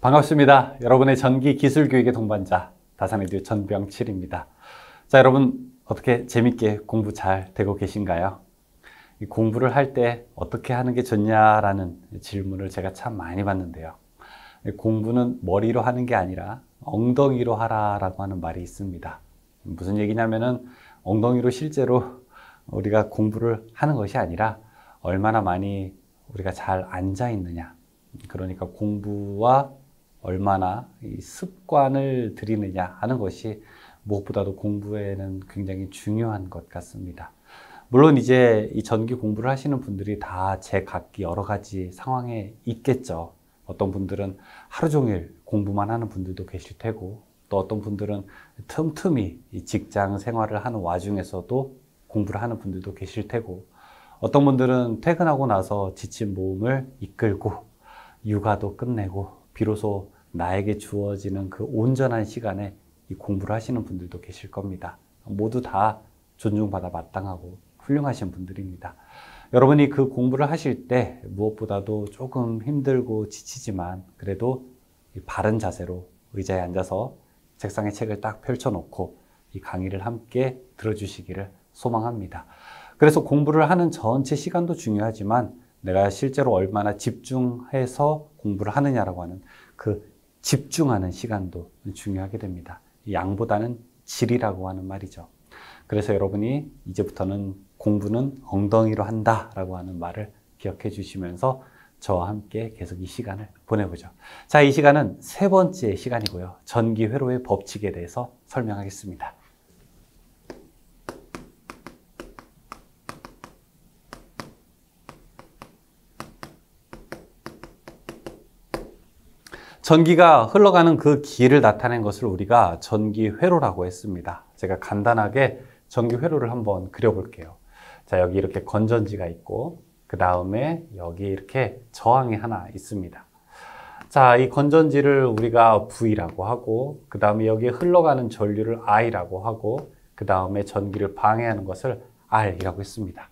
반갑습니다. 여러분의 전기 기술 교육의 동반자 다산에듀 전병칠입니다. 자, 여러분 어떻게 재밌게 공부 잘 되고 계신가요? 이 공부를 할 때 어떻게 하는 게 좋냐라는 질문을 제가 참 많이 받는데요. 공부는 머리로 하는 게 아니라 엉덩이로 하라라고 하는 말이 있습니다. 무슨 얘기냐면은 엉덩이로 실제로 우리가 공부를 하는 것이 아니라 얼마나 많이 우리가 잘 앉아 있느냐, 그러니까 공부와 얼마나 이 습관을 들이느냐 하는 것이 무엇보다도 공부에는 굉장히 중요한 것 같습니다. 물론 이제 이 전기 공부를 하시는 분들이 다 제각기 여러 가지 상황에 있겠죠. 어떤 분들은 하루 종일 공부만 하는 분들도 계실 테고, 또 어떤 분들은 틈틈이 이 직장 생활을 하는 와중에서도 공부를 하는 분들도 계실 테고, 어떤 분들은 퇴근하고 나서 지친 몸을 이끌고 육아도 끝내고 비로소 나에게 주어지는 그 온전한 시간에 이 공부를 하시는 분들도 계실 겁니다. 모두 다 존중받아 마땅하고 훌륭하신 분들입니다. 여러분이 그 공부를 하실 때 무엇보다도 조금 힘들고 지치지만 그래도 이 바른 자세로 의자에 앉아서 책상에 책을 딱 펼쳐놓고 이 강의를 함께 들어주시기를 소망합니다. 그래서 공부를 하는 전체 시간도 중요하지만 내가 실제로 얼마나 집중해서 공부를 하느냐라고 하는 그 집중하는 시간도 중요하게 됩니다. 양보다는 질이라고 하는 말이죠. 그래서 여러분이 이제부터는 공부는 엉덩이로 한다라고 하는 말을 기억해 주시면서 저와 함께 계속 이 시간을 보내보죠. 자, 이 시간은 세 번째 시간이고요. 전기 회로의 법칙에 대해서 설명하겠습니다. 전기가 흘러가는 그 길을 나타낸 것을 우리가 전기 회로라고 했습니다. 제가 간단하게 전기 회로를 한번 그려볼게요. 자, 여기 이렇게 건전지가 있고, 그 다음에 여기 이렇게 저항이 하나 있습니다. 자, 이 건전지를 우리가 V라고 하고, 그 다음에 여기에 흘러가는 전류를 I라고 하고, 그 다음에 전기를 방해하는 것을 R이라고 했습니다.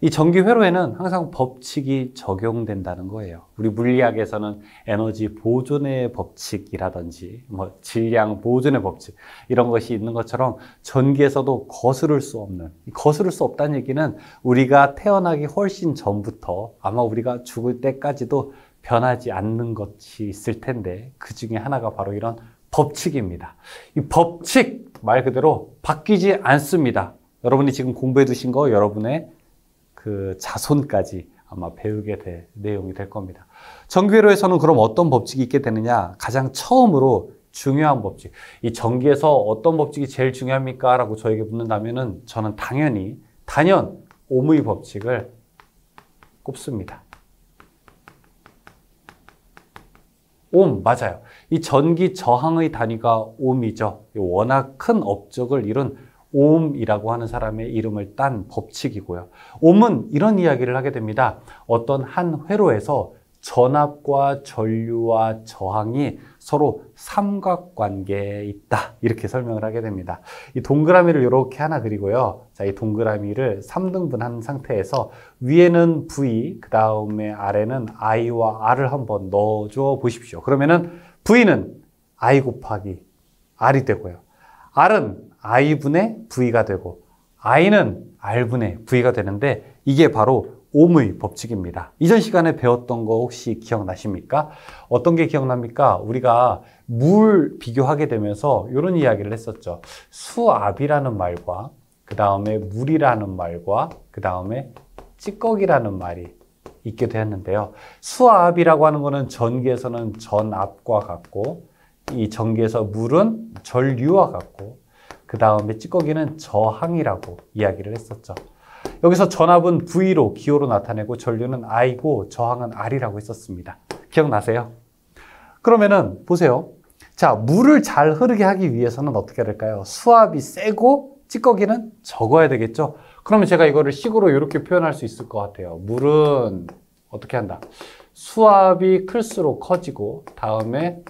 이 전기 회로에는 항상 법칙이 적용된다는 거예요. 우리 물리학에서는 에너지 보존의 법칙이라든지 질량 보존의 법칙 이런 것이 있는 것처럼 전기에서도 거스를 수 없는, 거스를 수 없다는 얘기는 우리가 태어나기 훨씬 전부터 아마 우리가 죽을 때까지도 변하지 않는 것이 있을 텐데 그 중에 하나가 바로 이런 법칙입니다. 이 법칙 말 그대로 바뀌지 않습니다. 여러분이 지금 공부해 두신 거 여러분의 그 자손까지 아마 배우게 될 내용이 될 겁니다. 전기회로에서는 그럼 어떤 법칙이 있게 되느냐? 가장 처음으로 중요한 법칙. 이 전기에서 어떤 법칙이 제일 중요합니까? 라고 저에게 묻는다면은 저는 단연 옴의 법칙을 꼽습니다. 옴, 맞아요. 이 전기 저항의 단위가 옴이죠. 워낙 큰 업적을 이룬 옴이라고 하는 사람의 이름을 딴 법칙이고요. 옴은 이런 이야기를 하게 됩니다. 어떤 한 회로에서 전압과 전류와 저항이 서로 삼각관계에 있다. 이렇게 설명을 하게 됩니다. 이 동그라미를 이렇게 하나 그리고요. 자, 이 동그라미를 3등분한 상태에서 위에는 V, 그 다음에 아래는 I와 R을 한번 넣어줘 보십시오. 그러면은 V는 I 곱하기 R이 되고요. R은 I분의 V가 되고 I는 R분의 V가 되는데 이게 바로 옴의 법칙입니다. 이전 시간에 배웠던 거 혹시 기억나십니까? 어떤 게 기억납니까? 우리가 물 비교하게 되면서 이런 이야기를 했었죠. 수압이라는 말과 그 다음에 물이라는 말과 그 다음에 찌꺼기라는 말이 있게 되었는데요. 수압이라고 하는 거는 전기에서는 전압과 같고 이 전기에서 물은 전류와 같고 그 다음에 찌꺼기는 저항이라고 이야기를 했었죠. 여기서 전압은 V로 기호로 나타내고 전류는 I고 저항은 R이라고 했었습니다. 기억나세요? 그러면은 보세요. 자, 물을 잘 흐르게 하기 위해서는 어떻게 해야 될까요? 수압이 세고 찌꺼기는 적어야 되겠죠? 그러면 제가 이거를 식으로 이렇게 표현할 수 있을 것 같아요. 물은 어떻게 한다? 수압이 클수록 커지고 다음에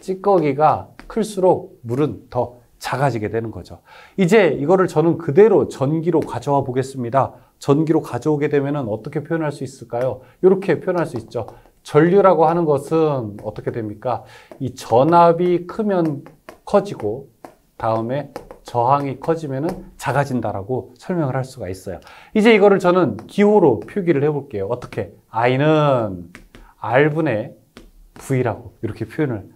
찌꺼기가 클수록 물은 더 작아지게 되는 거죠. 이제 이거를 저는 그대로 전기로 가져와 보겠습니다. 전기로 가져오게 되면 어떻게 표현할 수 있을까요? 이렇게 표현할 수 있죠. 전류라고 하는 것은 어떻게 됩니까? 이 전압이 크면 커지고 다음에 저항이 커지면은 작아진다라고 설명을 할 수가 있어요. 이제 이거를 저는 기호로 표기를 해볼게요. 어떻게? I는 R분의 V라고 이렇게 표현을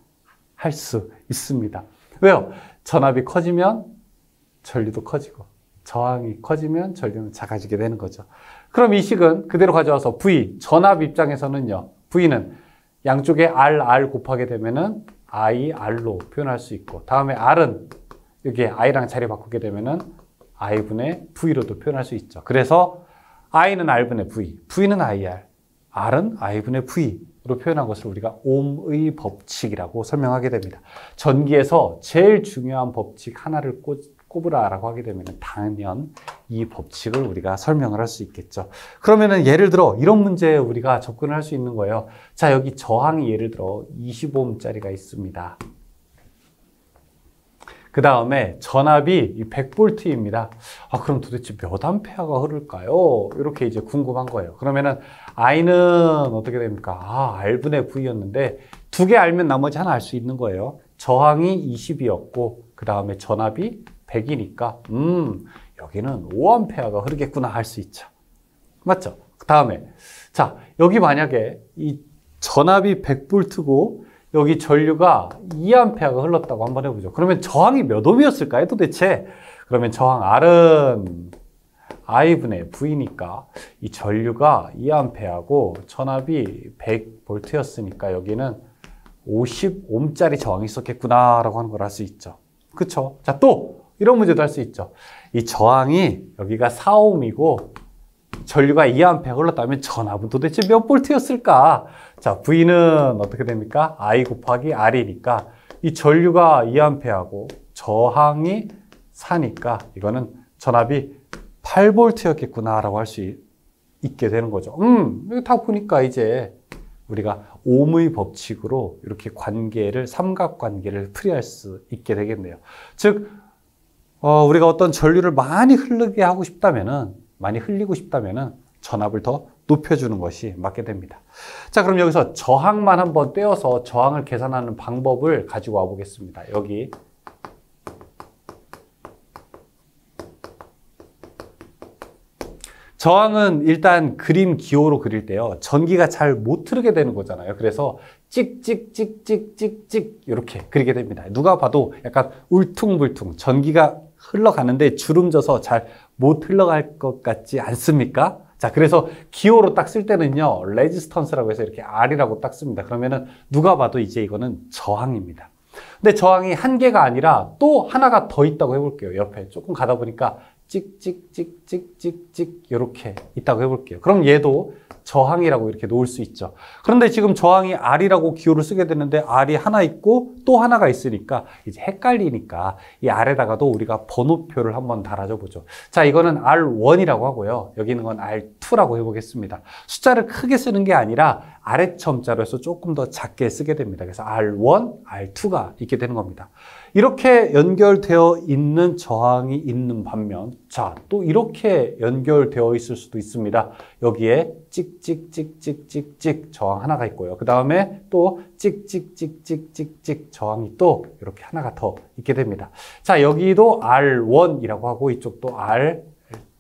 할 수 있습니다. 왜요? 전압이 커지면 전류도 커지고 저항이 커지면 전류는 작아지게 되는 거죠. 그럼 이 식은 그대로 가져와서 V, 전압 입장에서는요. V는 양쪽에 R 곱하게 되면은 IR로 표현할 수 있고 다음에 R은 여기에 I랑 자리 바꾸게 되면은 I분의 V로도 표현할 수 있죠. 그래서 I는 R분의 V, V는 IR, R은 I분의 V로 표현한 것을 우리가 옴의 법칙이라고 설명하게 됩니다. 전기에서 제일 중요한 법칙 하나를 꼽으라라고 하게 되면 당연 이 법칙을 우리가 설명을 할 수 있겠죠. 그러면은 예를 들어 이런 문제에 우리가 접근을 할 수 있는 거예요. 자, 여기 저항이 예를 들어 20ohm짜리가 있습니다. 그 다음에 전압이 100V입니다. 그럼 도대체 몇 암페어가 흐를까요? 이렇게 이제 궁금한 거예요. 그러면은 I는 어떻게 됩니까? R분의 V였는데 두 개 알면 나머지 하나 알 수 있는 거예요. 저항이 20이었고 그 다음에 전압이 100이니까 여기는 5암페어가 흐르겠구나 할 수 있죠. 맞죠? 그 다음에 자, 여기 만약에 이 전압이 100V고 여기 전류가 2암페어가 흘렀다고 한번 해보죠. 그러면 저항이 몇 옴이었을까요, 도대체? 그러면 저항 R은 I분의 V니까 이 전류가 2암페어고 전압이 100V였으니까 여기는 50ohm짜리 저항이 있었겠구나라고 하는 걸 알 수 있죠. 그쵸? 자, 또 이런 문제도 할 수 있죠. 이 저항이 여기가 4ohm이고 전류가 2A 흘렀다면 전압은 도대체 몇 볼트였을까? 자, V는 어떻게 됩니까? I 곱하기 R이니까 이 전류가 2A하고 저항이 4니까 이거는 전압이 8V였겠구나라고 할 수 있게 되는 거죠. 다 보니까 이제 우리가 옴의 법칙으로 이렇게 관계를, 삼각관계를 풀이할 수 있게 되겠네요. 즉, 우리가 어떤 전류를 많이 흘리고 싶다면은 전압을 더 높여주는 것이 맞게 됩니다. 자, 그럼 여기서 저항만 한번 떼어서 저항을 계산하는 방법을 가지고 와 보겠습니다. 여기 저항은 일단 그림 기호로 그릴 때요. 전기가 잘 못 흐르게 되는 거잖아요. 그래서 찍찍찍찍찍찍 이렇게 그리게 됩니다. 누가 봐도 약간 울퉁불퉁 전기가 흘러가는데 주름져서 잘 못 흘러갈 것 같지 않습니까? 자, 그래서 기호로 딱 쓸 때는요. 레지스턴스라고 해서 이렇게 R이라고 딱 씁니다. 그러면은 누가 봐도 이제 이거는 저항입니다. 근데 저항이 한 개가 아니라 또 하나가 더 있다고 해볼게요. 옆에 조금 가다 보니까 찍찍찍찍찍찍 이렇게 있다고 해볼게요. 그럼 얘도 저항이라고 이렇게 놓을 수 있죠. 그런데 지금 저항이 R이라고 기호를 쓰게 되는데 R이 하나 있고 또 하나가 있으니까 이제 헷갈리니까 이 R에다가도 우리가 번호표를 한번 달아줘 보죠. 자, 이거는 R1이라고 하고요. 여기 있는 건 R2라고 해보겠습니다. 숫자를 크게 쓰는 게 아니라 아래첨자로 해서 조금 더 작게 쓰게 됩니다. 그래서 R1, R2가 있게 되는 겁니다. 이렇게 연결되어 있는 저항이 있는 반면, 자, 또 이렇게 연결되어 있을 수도 있습니다. 여기에 찍찍찍찍찍찍 저항 하나가 있고요. 그 다음에 또 찍찍찍찍찍찍 저항이 또 이렇게 하나가 더 있게 됩니다. 자, 여기도 R1이라고 하고 이쪽도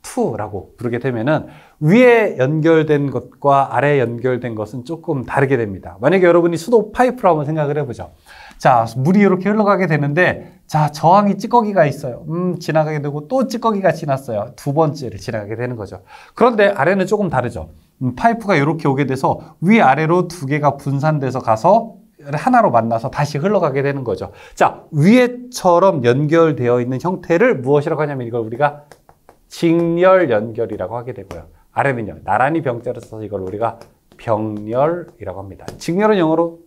R2라고 부르게 되면은 위에 연결된 것과 아래에 연결된 것은 조금 다르게 됩니다. 만약에 여러분이 수도 파이프로 한번 생각을 해보죠. 자, 물이 이렇게 흘러가게 되는데, 자, 저항이 찌꺼기가 있어요. 지나가게 되고 또 찌꺼기가 지났어요. 두 번째를 지나가게 되는 거죠. 그런데 아래는 조금 다르죠. 파이프가 이렇게 오게 돼서 위아래로 두 개가 분산돼서 가서 하나로 만나서 다시 흘러가게 되는 거죠. 자, 위에처럼 연결되어 있는 형태를 무엇이라고 하냐면 이걸 우리가 직렬 연결이라고 하게 되고요. 아래는요, 나란히 병자를 써서 이걸 우리가 병렬이라고 합니다. 직렬은 영어로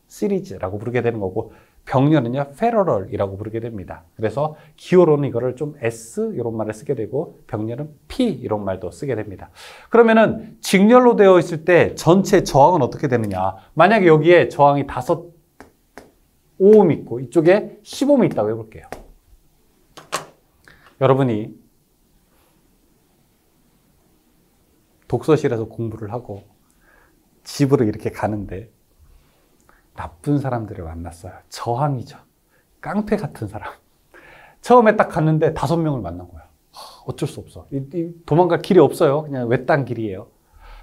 시리즈라고 부르게 되는 거고, 병렬은요, 패러럴이라고 부르게 됩니다. 그래서 기호로는 이거를 좀 S 이런 말을 쓰게 되고, 병렬은 P 이런 말도 쓰게 됩니다. 그러면은 직렬로 되어 있을 때 전체 저항은 어떻게 되느냐? 만약에 여기에 저항이 5오hm 있고 이쪽에 10오hm 있다고 해볼게요. 여러분이 독서실에서 공부를 하고 집으로 이렇게 가는데 나쁜 사람들을 만났어요. 저항이죠. 깡패 같은 사람. 처음에 딱 갔는데 5명을 만난 거야. 어쩔 수 없어. 도망갈 길이 없어요. 그냥 외딴 길이에요.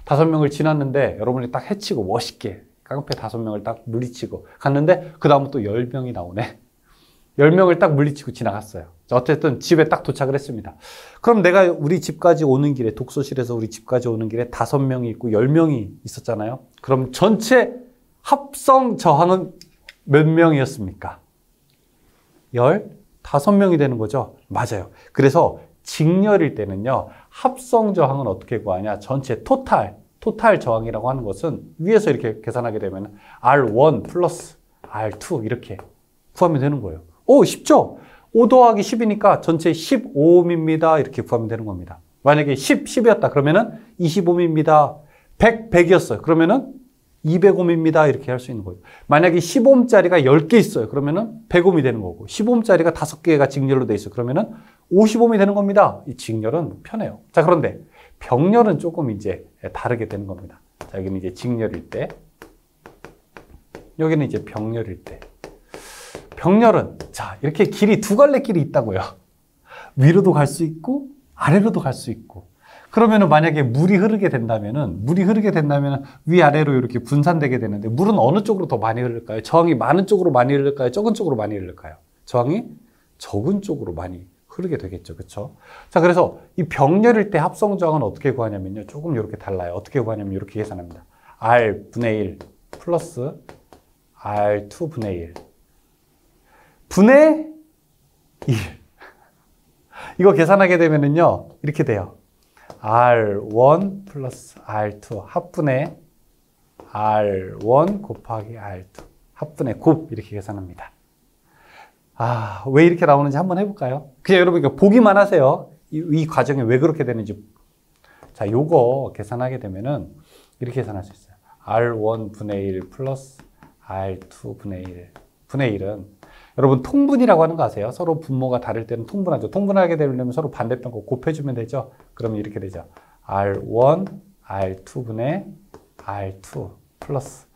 5명을 지났는데 여러분이 딱 해치고 멋있게 깡패 5명을 딱 물리치고 갔는데 그 다음은 또 10명이 나오네. 10명을 딱 물리치고 지나갔어요. 어쨌든 집에 딱 도착을 했습니다. 그럼 내가 우리 집까지 오는 길에, 독서실에서 우리 집까지 오는 길에 5명이 있고 10명이 있었잖아요. 그럼 전체 합성 저항은 몇 명이었습니까? 15명이 되는 거죠. 맞아요. 그래서 직렬일 때는요, 합성 저항은 어떻게 구하냐? 전체 토탈 저항이라고 하는 것은 위에서 이렇게 계산하게 되면 R1 플러스 R2 이렇게 구하면 되는 거예요. 오, 쉽죠? 5 더하기 10이니까 전체 15옴입니다. 이렇게 구하면 되는 겁니다. 만약에 10이었다. 그러면은 25옴입니다. 100이었어요. 그러면은 200옴입니다. 이렇게 할 수 있는 거예요. 만약에 10옴짜리가 10개 있어요. 그러면은 100옴이 되는 거고, 10옴짜리가 5개가 직렬로 돼 있어요. 그러면은 50옴이 되는 겁니다. 이 직렬은 편해요. 자, 그런데 병렬은 조금 이제 다르게 되는 겁니다. 자, 여기는 이제 직렬일 때, 여기는 이제 병렬일 때. 병렬은, 자, 이렇게 길이 두 갈래 길이 있다고요. 위로도 갈 수 있고, 아래로도 갈 수 있고. 그러면은 만약에 물이 흐르게 된다면은 위아래로 이렇게 분산되게 되는데, 물은 어느 쪽으로 더 많이 흐를까요? 저항이 많은 쪽으로 많이 흐를까요? 적은 쪽으로 많이 흐를까요? 저항이 적은 쪽으로 많이 흐르게 되겠죠. 그렇죠? 자, 그래서 이 병렬일 때 합성 저항은 어떻게 구하냐면요. 조금 이렇게 달라요. 어떻게 구하냐면 이렇게 계산합니다. R분의 1 플러스 R2분의 1 분의 1. 이거 계산하게 되면은요, 이렇게 돼요. R1 플러스 R2 합분의 R1 곱하기 R2 합분의 곱 이렇게 계산합니다. 아, 왜 이렇게 나오는지 한번 해볼까요? 그냥 여러분 보기만 하세요. 이 과정이 왜 그렇게 되는지. 자, 요거 계산하게 되면은 이렇게 계산할 수 있어요. R1 분의 1 플러스 R2 분의 1 분의 1은 여러분 통분이라고 하는 거 아세요? 서로 분모가 다를 때는 통분하죠. 통분하게 되려면 서로 반대편 거 곱해주면 되죠. 그러면 이렇게 되죠. R1, R2분의 R2 플러스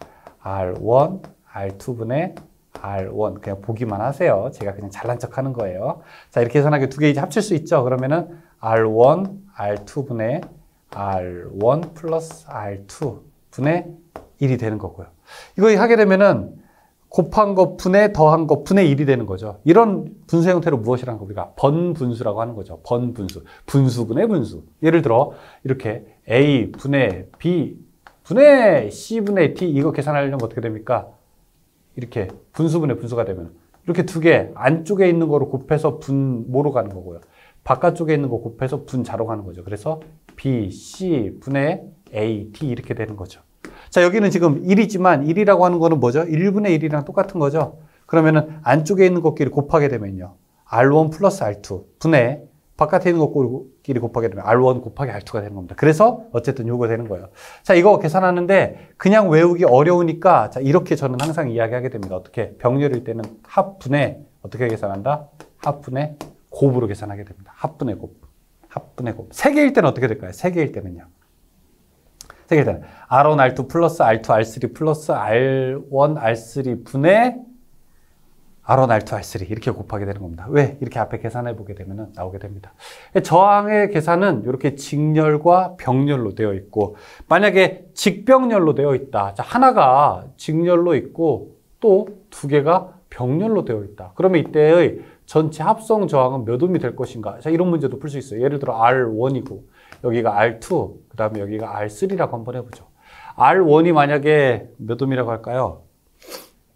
R1, R2분의 R1. 그냥 보기만 하세요. 제가 그냥 잘난 척 하는 거예요. 자, 이렇게 계산하게 두 개 이제 합칠 수 있죠. 그러면은 R1, R2분의 R1 플러스 R2분의 1이 되는 거고요. 이거 하게 되면은 곱한 것 분의 더한 것 분의 1이 되는 거죠. 이런 분수 형태로 무엇이라는 거 우리가 번분수라고 하는 거죠. 번분수. 분수분의 분수. 예를 들어 이렇게 A 분의 B 분의 C 분의 D 이거 계산하려면 어떻게 됩니까? 이렇게 분수분의 분수가 되면 이렇게 두 개 안쪽에 있는 거로 곱해서 분모로 가는 거고요. 바깥쪽에 있는 거 곱해서 분자로 가는 거죠. 그래서 B, C 분의 A, D 이렇게 되는 거죠. 자, 여기는 지금 1이지만 1이라고 하는 거는 뭐죠? 1분의 1이랑 똑같은 거죠. 그러면은 안쪽에 있는 것끼리 곱하게 되면요. R1 플러스 R2 분의 바깥에 있는 것끼리 곱하게 되면 R1 곱하기 R2가 되는 겁니다. 그래서 어쨌든 요거 되는 거예요. 자, 이거 계산하는데 그냥 외우기 어려우니까 자, 이렇게 저는 항상 이야기하게 됩니다. 어떻게? 병렬일 때는 합분의 어떻게 계산한다? 합분의 곱으로 계산하게 됩니다. 합분의 곱. 합분의 곱. 세 개일 때는 어떻게 될까요? 세 개일 때는요. 세 개일 때는 R1, R2 플러스 R2, R3 플러스 R1, R3 분의 R1, R2, R3 이렇게 곱하게 되는 겁니다. 왜? 이렇게 앞에 계산해 보게 되면 나오게 됩니다. 저항의 계산은 이렇게 직렬과 병렬로 되어 있고 만약에 직병렬로 되어 있다. 자, 하나가 직렬로 있고 또 두 개가 병렬로 되어 있다. 그러면 이때의 전체 합성 저항은 몇 옴이 될 것인가? 자, 이런 문제도 풀 수 있어요. 예를 들어 R1이고 여기가 R2, 그 다음에 여기가 R3라고 한번 해보죠. R1이 만약에 몇 옴이라고 할까요?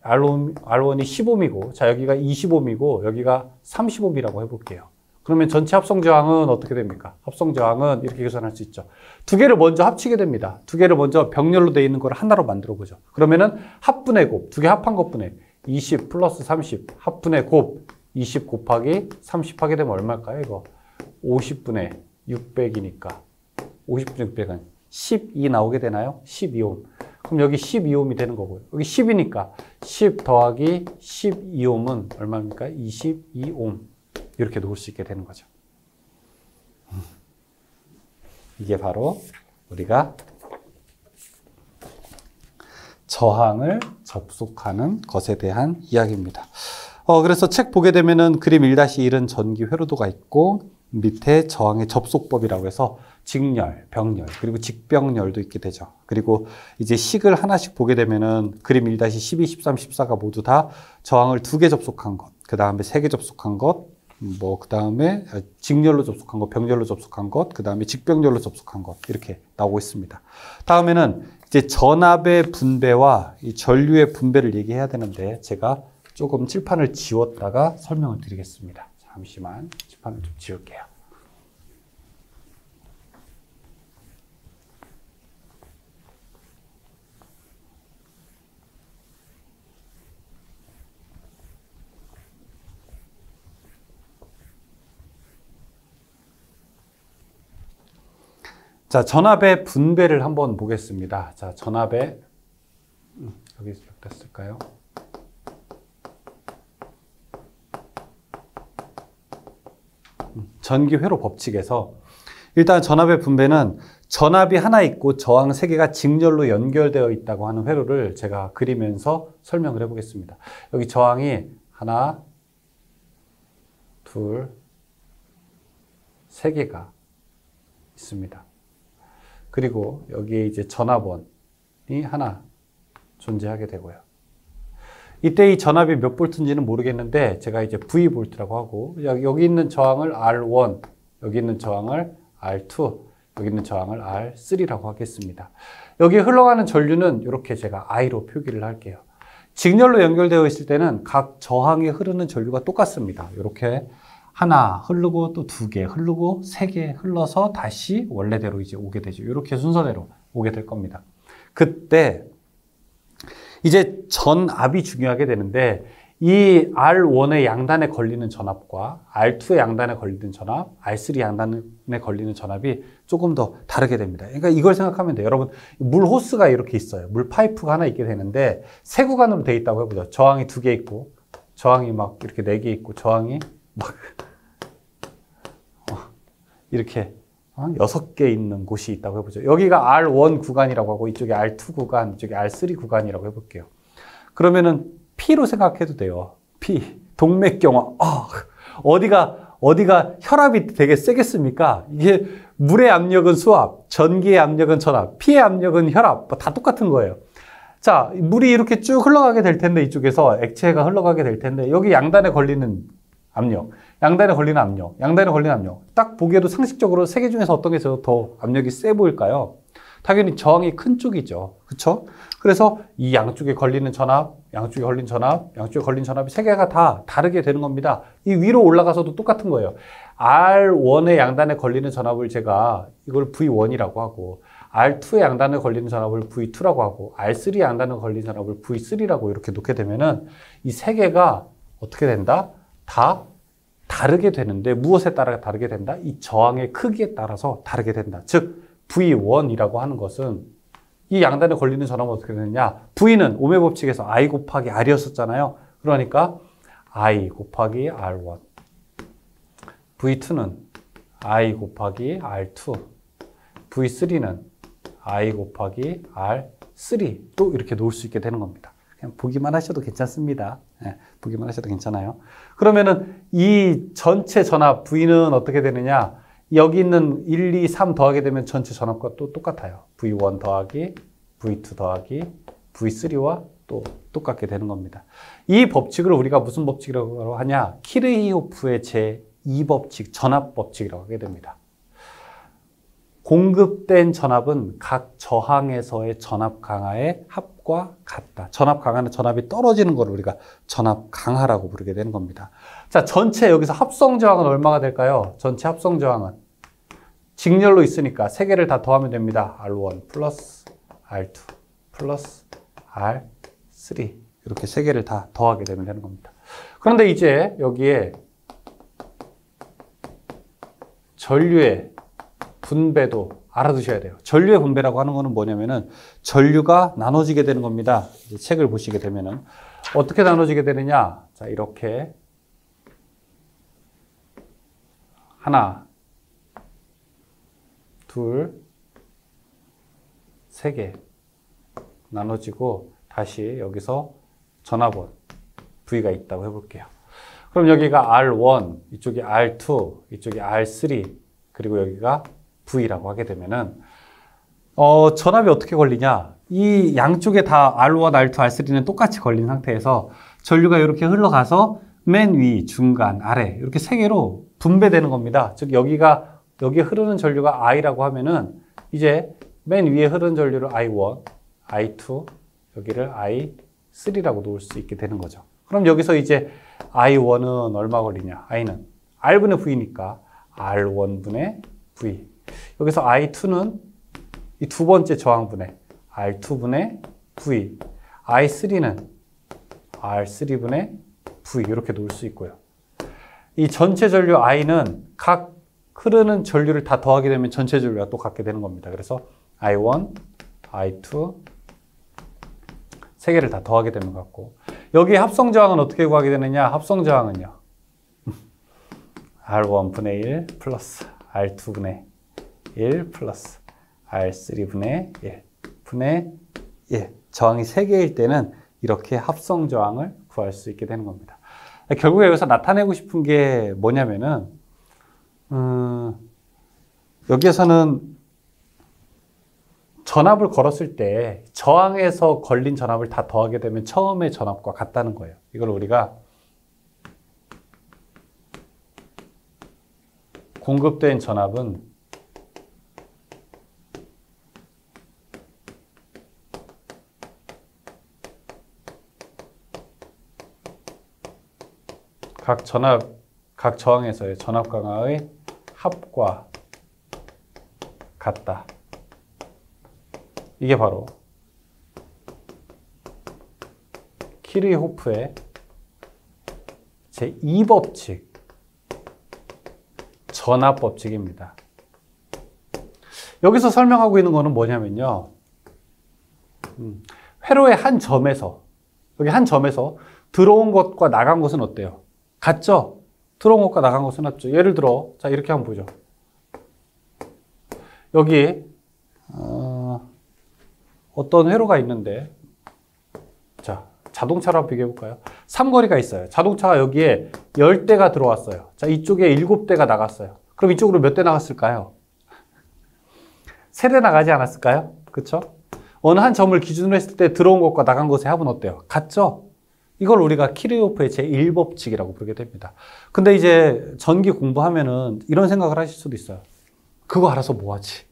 R1이 10옴이고, 자, 여기가 20옴이고, 여기가 30옴이라고 해볼게요. 그러면 전체 합성 저항은 어떻게 됩니까? 합성 저항은 이렇게 계산할 수 있죠. 두 개를 먼저 합치게 됩니다. 두 개를 먼저 병렬로 되어 있는 걸 하나로 만들어 보죠. 그러면은 합분의 곱, 두 개 합한 것분의 20 플러스 30, 합분의 곱, 20 곱하기 30 하게 되면 얼마일까요? 이거 50분의 600이니까 50분의 600은 12 나오게 되나요? 12옴. 그럼 여기 12옴이 되는 거고요. 여기 10이니까 10 더하기 12옴은 얼마입니까? 22옴. 이렇게 놓을 수 있게 되는 거죠. 이게 바로 우리가 저항을 접속하는 것에 대한 이야기입니다. 그래서 책 보게 되면은 그림 1-1은 전기 회로도가 있고 밑에 저항의 접속법이라고 해서 직열, 병열, 그리고 직병열도 있게 되죠. 그리고 이제 식을 하나씩 보게 되면은 그림 1-12, 13, 14가 모두 다 저항을 2개 접속한 것, 그 다음에 3개 접속한 것, 그 다음에 직열로 접속한 것, 병열로 접속한 것, 그 다음에 직병열로 접속한 것, 이렇게 나오고 있습니다. 다음에는 이제 전압의 분배와 이 전류의 분배를 얘기해야 되는데 제가 조금 칠판을 지웠다가 설명을 드리겠습니다. 잠시만 칠판을 좀 지울게요. 자, 전압의 분배를 한번 보겠습니다. 자, 전압의 여기 됐을까요? 전기 회로 법칙에서 일단 전압의 분배는 전압이 하나 있고 저항 3개가 직렬로 연결되어 있다고 하는 회로를 제가 그리면서 설명을 해보겠습니다. 여기 저항이 하나, 둘, 3개가 있습니다. 그리고 여기에 이제 전압원이 하나 존재하게 되고요. 이때 이 전압이 몇 볼트인지는 모르겠는데 제가 이제 V볼트라고 하고 여기 있는 저항을 R1, 여기 있는 저항을 R2, 여기 있는 저항을 R3라고 하겠습니다. 여기 흘러가는 전류는 이렇게 제가 I로 표기를 할게요. 직렬로 연결되어 있을 때는 각 저항에 흐르는 전류가 똑같습니다. 이렇게 하나 흐르고 또 2개 흐르고 3개 흘러서 다시 원래대로 이제 오게 되죠. 이렇게 순서대로 오게 될 겁니다. 그때 이제 전압이 중요하게 되는데 이 R1의 양단에 걸리는 전압과 R2의 양단에 걸리는 전압, R3 양단에 걸리는 전압이 조금 더 다르게 됩니다. 그러니까 이걸 생각하면 돼요. 여러분, 물 호스가 이렇게 있어요. 물 파이프가 하나 있게 되는데 세 구간으로 돼 있다고 해보죠. 저항이 2개 있고 저항이 막 이렇게 4개 있고 저항이 막 이렇게 6개 있는 곳이 있다고 해보죠. 여기가 R1 구간이라고 하고 이쪽에 R2 구간, 이쪽에 R3 구간이라고 해볼게요. 그러면은 P로 생각해도 돼요. P, 동맥경화. 어디가 혈압이 되게 세겠습니까? 이게 물의 압력은 수압, 전기의 압력은 전압, P의 압력은 혈압, 다 똑같은 거예요. 자, 물이 이렇게 쭉 흘러가게 될 텐데 이쪽에서 액체가 흘러가게 될 텐데 여기 양단에 걸리는 압력, 양단에 걸리는 압력, 양단에 걸리는 압력. 딱 보기에도 상식적으로 세 개 중에서 어떤 게 더 압력이 세 보일까요? 당연히 저항이 큰 쪽이죠. 그렇죠? 그래서 이 양쪽에 걸리는 전압, 양쪽에 걸린 전압, 양쪽에 걸린 전압이 세 개가 다 다르게 되는 겁니다. 이 위로 올라가서도 똑같은 거예요. R1의 양단에 걸리는 전압을 제가 이걸 V1이라고 하고 R2의 양단에 걸리는 전압을 V2라고 하고 R3 양단에 걸리는 전압을 V3라고 이렇게 놓게 되면은 이 세 개가 어떻게 된다? 다 다르게 되는데 무엇에 따라 다르게 된다? 이 저항의 크기에 따라서 다르게 된다. 즉 V1이라고 하는 것은 이 양단에 걸리는 전압은 어떻게 되느냐? V는 오메 법칙에서 I 곱하기 R이었었잖아요. 그러니까 I 곱하기 R1. V2는 I 곱하기 R2. V3는 I 곱하기 R3또 이렇게 놓을 수 있게 되는 겁니다. 그냥 보기만 하셔도 괜찮습니다. 네, 보기만 하셔도 괜찮아요. 그러면은 이 전체 전압 V는 어떻게 되느냐? 여기 있는 1, 2, 3 더하게 되면 전체 전압과 또 똑같아요. V1 더하기 V2 더하기 V3와 또 똑같게 되는 겁니다. 이 법칙을 우리가 무슨 법칙이라고 하냐? 키르히호프의 제2법칙, 전압 법칙이라고 하게 됩니다. 공급된 전압은 각 저항에서의 전압 강하의 합과 같다. 전압 강하는 전압이 떨어지는 걸 우리가 전압 강하라고 부르게 되는 겁니다. 자, 전체 여기서 합성 저항은 얼마가 될까요? 전체 합성 저항은 직렬로 있으니까 세 개를 다 더하면 됩니다. R1 플러스 R2 플러스 R3 이렇게 세 개를 다 더하게 되면 되는 겁니다. 그런데 이제 여기에 전류의 분배도 알아두셔야 돼요. 전류의 분배라고 하는 거는 뭐냐면은 전류가 나눠지게 되는 겁니다. 이제 책을 보시게 되면은 어떻게 나눠지게 되느냐? 자, 이렇게 하나, 둘, 3개 나눠지고 다시 여기서 전압원 V가 있다고 해볼게요. 그럼 여기가 R1, 이쪽이 R2, 이쪽이 R3, 그리고 여기가 V라고 하게 되면은 전압이 어떻게 걸리냐? 이 양쪽에 다 R1, R2, R3는 똑같이 걸린 상태에서 전류가 이렇게 흘러가서 맨 위, 중간, 아래 이렇게 3개로 분배되는 겁니다. 즉 여기 흐르는 전류가 I라고 하면은 이제 맨 위에 흐르는 전류를 I1, I2, 여기를 I3라고 놓을 수 있게 되는 거죠. 그럼 여기서 이제 I1은 얼마 걸리냐? I는 R분의 V니까 R1분의 V. 여기서 I2는 이 두 번째 저항분의 R2분의 V. I3는 R3분의 V. 이렇게 놓을 수 있고요. 이 전체 전류 I는 각 흐르는 전류를 다 더하게 되면 전체 전류가 또 같게 되는 겁니다. 그래서 I1, I2 세 개를 다 더하게 되는 것 같고, 여기 합성 저항은 어떻게 구하게 되느냐? 합성 저항은요, R1분의 1 플러스 R2분의 1 플러스 R3분의 1 분의 1. 저항이 3개일 때는 이렇게 합성 저항을 구할 수 있게 되는 겁니다. 결국에 여기서 나타내고 싶은 게 뭐냐면은 여기에서는 전압을 걸었을 때 저항에서 걸린 전압을 다 더하게 되면 처음의 전압과 같다는 거예요. 이걸 우리가 공급된 전압은 각 저항에서의 전압 강하의 합과 같다. 이게 바로 키르호프의 제2법칙, 전압법칙입니다. 여기서 설명하고 있는 거는 뭐냐면요, 회로의 한 점에서, 여기 한 점에서 들어온 것과 나간 것은 어때요? 같죠? 들어온 것과 나간 것은 같죠? 예를 들어, 자, 이렇게 한번 보죠. 여기 어떤 회로가 있는데, 자, 자동차로 한번 비교해 볼까요? 삼거리가 있어요. 자동차가 여기에 10대가 들어왔어요. 자, 이쪽에 7대가 나갔어요. 그럼 이쪽으로 몇 대 나갔을까요? 3대 나가지 않았을까요? 그쵸? 어느 한 점을 기준으로 했을 때 들어온 것과 나간 것의 합은 어때요? 같죠? 이걸 우리가 키르호프의 제1법칙이라고 부르게 됩니다. 근데 이제 전기 공부하면은 이런 생각을 하실 수도 있어요. 그거 알아서 뭐하지?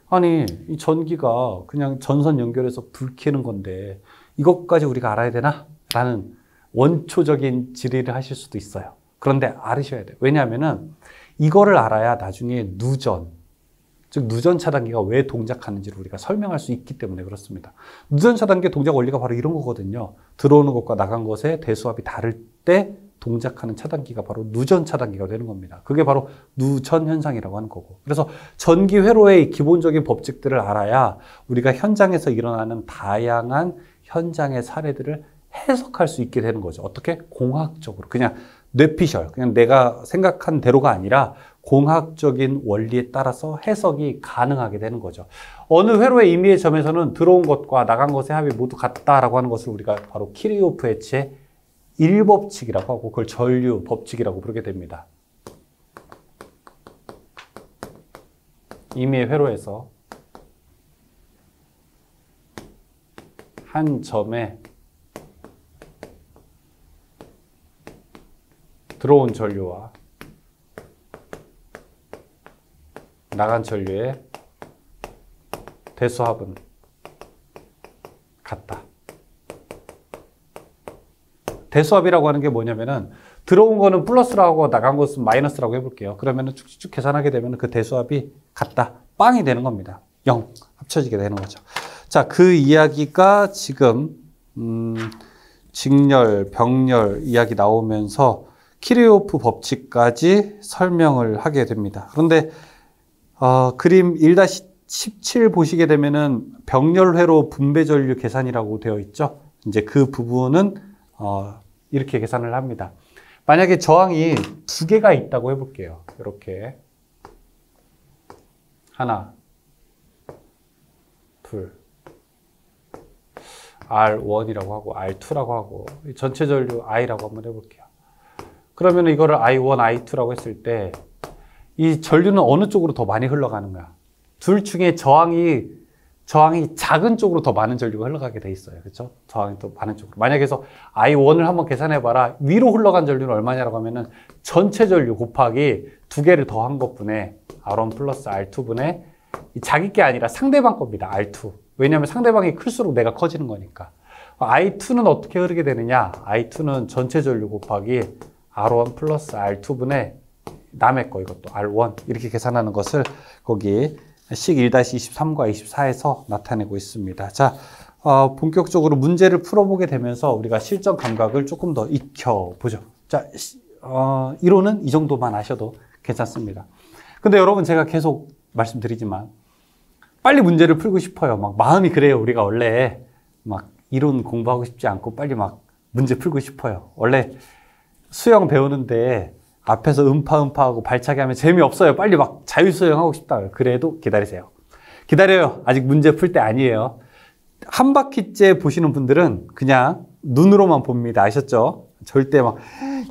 아니, 이 전기가 그냥 전선 연결해서 불 켜는 건데 이것까지 우리가 알아야 되나? 라는 원초적인 질의를 하실 수도 있어요. 그런데 알으셔야 돼요. 왜냐하면은 이거를 알아야 나중에 누전, 즉 누전 차단기가 왜 동작하는지를 우리가 설명할 수 있기 때문에 그렇습니다. 누전 차단기 동작 원리가 바로 이런 거거든요. 들어오는 것과 나간 것의 대수압이 다를 때 동작하는 차단기가 바로 누전 차단기가 되는 겁니다. 그게 바로 누전 현상이라고 하는 거고. 그래서 전기 회로의 기본적인 법칙들을 알아야 우리가 현장에서 일어나는 다양한 현장의 사례들을 해석할 수 있게 되는 거죠. 어떻게? 공학적으로. 그냥 뇌피셜, 그냥 내가 생각한 대로가 아니라 공학적인 원리에 따라서 해석이 가능하게 되는 거죠. 어느 회로의 임의의 점에서는 들어온 것과 나간 것의 합이 모두 같다라고 하는 것을 우리가 바로 키르호프의 제1법칙이라고 하고 그걸 전류 법칙이라고 부르게 됩니다. 임의의 회로에서 한 점에 들어온 전류와 나간 전류의 대수합은 같다. 대수합이라고 하는 게 뭐냐면은 들어온 거는 플러스라고 나간 것은 마이너스라고 해볼게요. 그러면은 쭉쭉 계산하게 되면 그 대수합이 같다. 빵이 되는 겁니다. 0 합쳐지게 되는 거죠. 자, 그 이야기가 지금 직렬, 병렬 이야기 나오면서 키르호프 법칙까지 설명을 하게 됩니다. 그런데 그림 1-17 보시게 되면은 병렬회로 분배전류 계산이라고 되어 있죠. 이제 그 부분은 이렇게 계산을 합니다. 만약에 저항이 2개가 있다고 해볼게요. 이렇게 하나, 풀 R1이라고 하고 R2라고 하고 전체 전류 I라고 한번 해볼게요. 그러면 이거를 I1, I2라고 했을 때 이 전류는 어느 쪽으로 더 많이 흘러가는 거야? 둘 중에 저항이 작은 쪽으로 더 많은 전류가 흘러가게 돼 있어요. 그렇죠? 저항이 더 많은 쪽으로. 만약에 해서 I1을 한번 계산해봐라. 위로 흘러간 전류는 얼마냐라고 하면은 전체 전류 곱하기 두 개를 더한 것분에 R1 플러스 R2분의 자기 게 아니라 상대방 겁니다. R2. 왜냐하면 상대방이 클수록 내가 커지는 거니까. I2는 어떻게 흐르게 되느냐? I2는 전체 전류 곱하기 R1 플러스 R2분의 남의 거 이것도 R1 이렇게 계산하는 것을 거기 식 1-23과 24에서 나타내고 있습니다. 자, 본격적으로 문제를 풀어보게 되면서 우리가 실전 감각을 조금 더 익혀보죠. 자, 이론은 이 정도만 아셔도 괜찮습니다. 근데 여러분 제가 계속 말씀드리지만 빨리 문제를 풀고 싶어요. 막 마음이 그래요. 우리가 원래 막 이론 공부하고 싶지 않고 빨리 막 문제 풀고 싶어요. 원래 수영 배우는데 앞에서 음파하고 발차기 하면 재미없어요. 빨리 막 자유수영하고 싶다. 그래도 기다리세요. 기다려요. 아직 문제 풀 때 아니에요. 한 바퀴째 보시는 분들은 그냥 눈으로만 봅니다. 아셨죠? 절대 막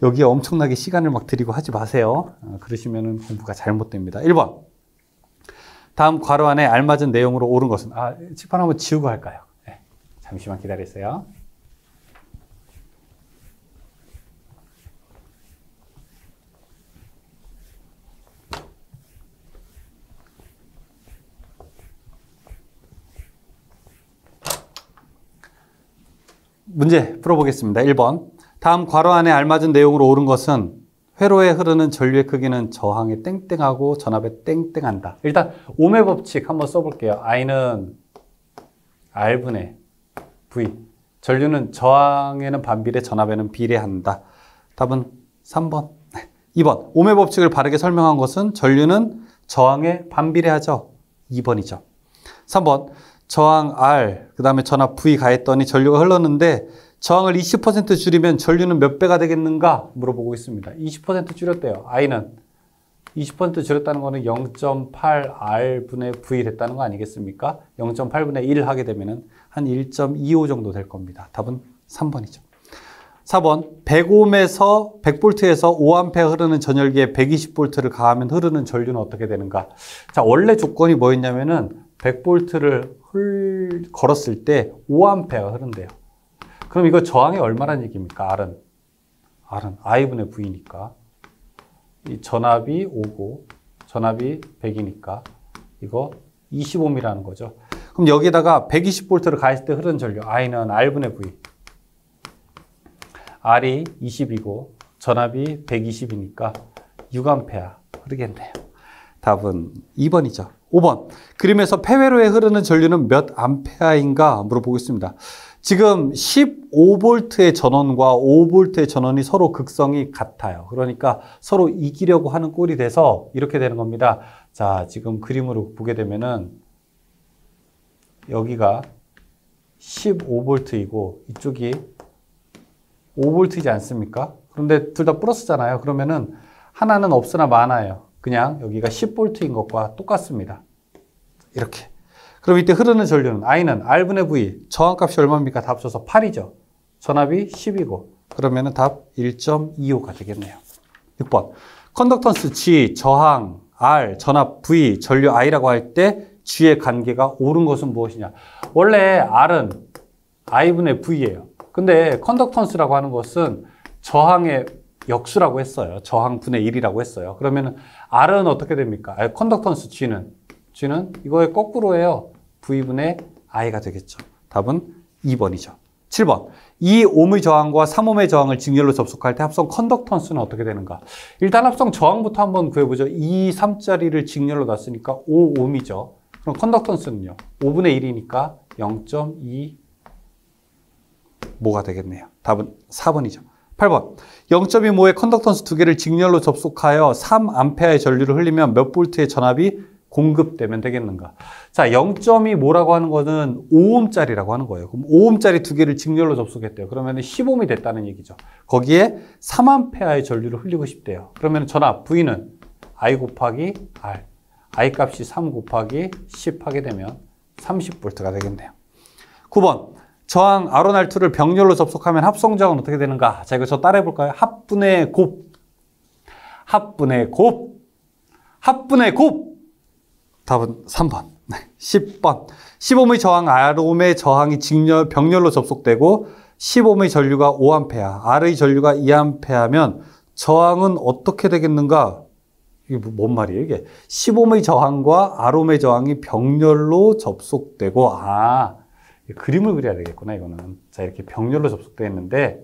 여기에 엄청나게 시간을 막 들이고 하지 마세요. 그러시면 공부가 잘못됩니다. 1번. 다음 괄호 안에 알맞은 내용으로 옳은 것은? 칠판 한번 지우고 할까요? 네. 잠시만 기다리세요. 문제 풀어보겠습니다. 1번. 다음 괄호 안에 알맞은 내용으로 옳은 것은 회로에 흐르는 전류의 크기는 저항에 땡땡하고 전압에 땡땡한다. 일단 ohm의 법칙 한번 써볼게요. I는 R분의 V. 전류는 저항에는 반비례, 전압에는 비례한다. 답은 3번. 2번. ohm의 법칙을 바르게 설명한 것은 전류는 저항에 반비례하죠. 2번이죠. 3번. 저항 R, 그 다음에 전압 V 가했더니 전류가 흘렀는데 저항을 20% 줄이면 전류는 몇 배가 되겠는가 물어보고 있습니다. 20% 줄였대요. I는 20% 줄였다는 거는 0.8R분의 V 됐다는 거 아니겠습니까? 0.8분의 1 하게 되면은 한 1.25 정도 될 겁니다. 답은 3번이죠. 4번, 100ohm에서 100V에서 5A 흐르는 전열기에 120V를 가하면 흐르는 전류는 어떻게 되는가? 자, 원래 조건이 뭐였냐면은 100V를 걸었을 때 5A가 흐른대요. 그럼 이거 저항이 얼마란 얘기입니까? R은 I분의 V니까. 이 전압이 5고 전압이 100이니까 이거 20ohm이라는 거죠. 그럼 여기다가 120V를 가했을 때 흐르는 전류 I는 R분의 V. R이 20이고 전압이 120이니까 6A 흐르겠네요. 답은 2번이죠. 5번. 그림에서 폐회로에 흐르는 전류는 몇 암페어인가 물어보고 있습니다. 지금 15V의 전원과 5V의 전원이 서로 극성이 같아요. 그러니까 서로 이기려고 하는 꼴이 돼서 이렇게 되는 겁니다. 자, 지금 그림으로 보게 되면은 여기가 15V이고 이쪽이 5V이지 않습니까? 그런데 둘 다 플러스잖아요. 그러면은 하나는 없으나 많아요. 그냥 여기가 10V인 것과 똑같습니다. 이렇게. 그럼 이때 흐르는 전류는 I는 R분의 V, 저항값이 얼마입니까? 다 합쳐서 8이죠. 전압이 10이고 그러면은 답 1.25가 되겠네요. 6번. 컨덕턴스 G, 저항 R, 전압 V, 전류 I라고 할 때 G의 관계가 옳은 것은 무엇이냐? 원래 R은 I분의 V예요. 근데 컨덕턴스라고 하는 것은 저항의 역수라고 했어요. 저항 분의 1이라고 했어요. 그러면 R은 어떻게 됩니까? 컨덕턴스 G는 이거의 거꾸로예요. V분의 I가 되겠죠. 답은 2번이죠. 7번. 2ohm의 저항과 3ohm의 저항을 직렬로 접속할 때 합성 컨덕턴스는 어떻게 되는가? 일단 합성 저항부터 한번 구해보죠. 2, 3짜리를 직렬로 놨으니까 5ohm이죠. 그럼 컨덕턴스는요? 5분의 1이니까 0.2 모가 되겠네요. 답은 4번이죠. 8번. 0.2모의 컨덕턴스 두 개를 직렬로 접속하여 3A의 전류를 흘리면 몇 볼트의 전압이 공급되면 되겠는가? 자, 0.2모라고 하는 거는 5ohm짜리라고 하는 거예요. 그럼 5ohm짜리 두 개를 직렬로 접속했대요. 그러면 10ohm이 됐다는 얘기죠. 거기에 3A의 전류를 흘리고 싶대요. 그러면 전압 V는 I 곱하기 R. I 값이 3 곱하기 10 하게 되면 30V가 되겠네요. 9번. 저항 R1R2를 병렬로 접속하면 합성 저항은 어떻게 되는가? 자, 이거 저 따라해 볼까요? 합분의 곱. 합분의 곱. 합분의 곱. 답은 3번. 10번. 10ohm의 저항 Rohm의 저항이 병렬로 접속되고 10ohm의 전류가 5A, R의 전류가 2A면 저항은 어떻게 되겠는가? 이게 뭔 말이에요, 이게? 10ohm의 저항과 Rohm의 저항이 병렬로 접속되고, 그림을 그려야 되겠구나, 이거는. 자, 이렇게 병렬로 접속되어 있는데,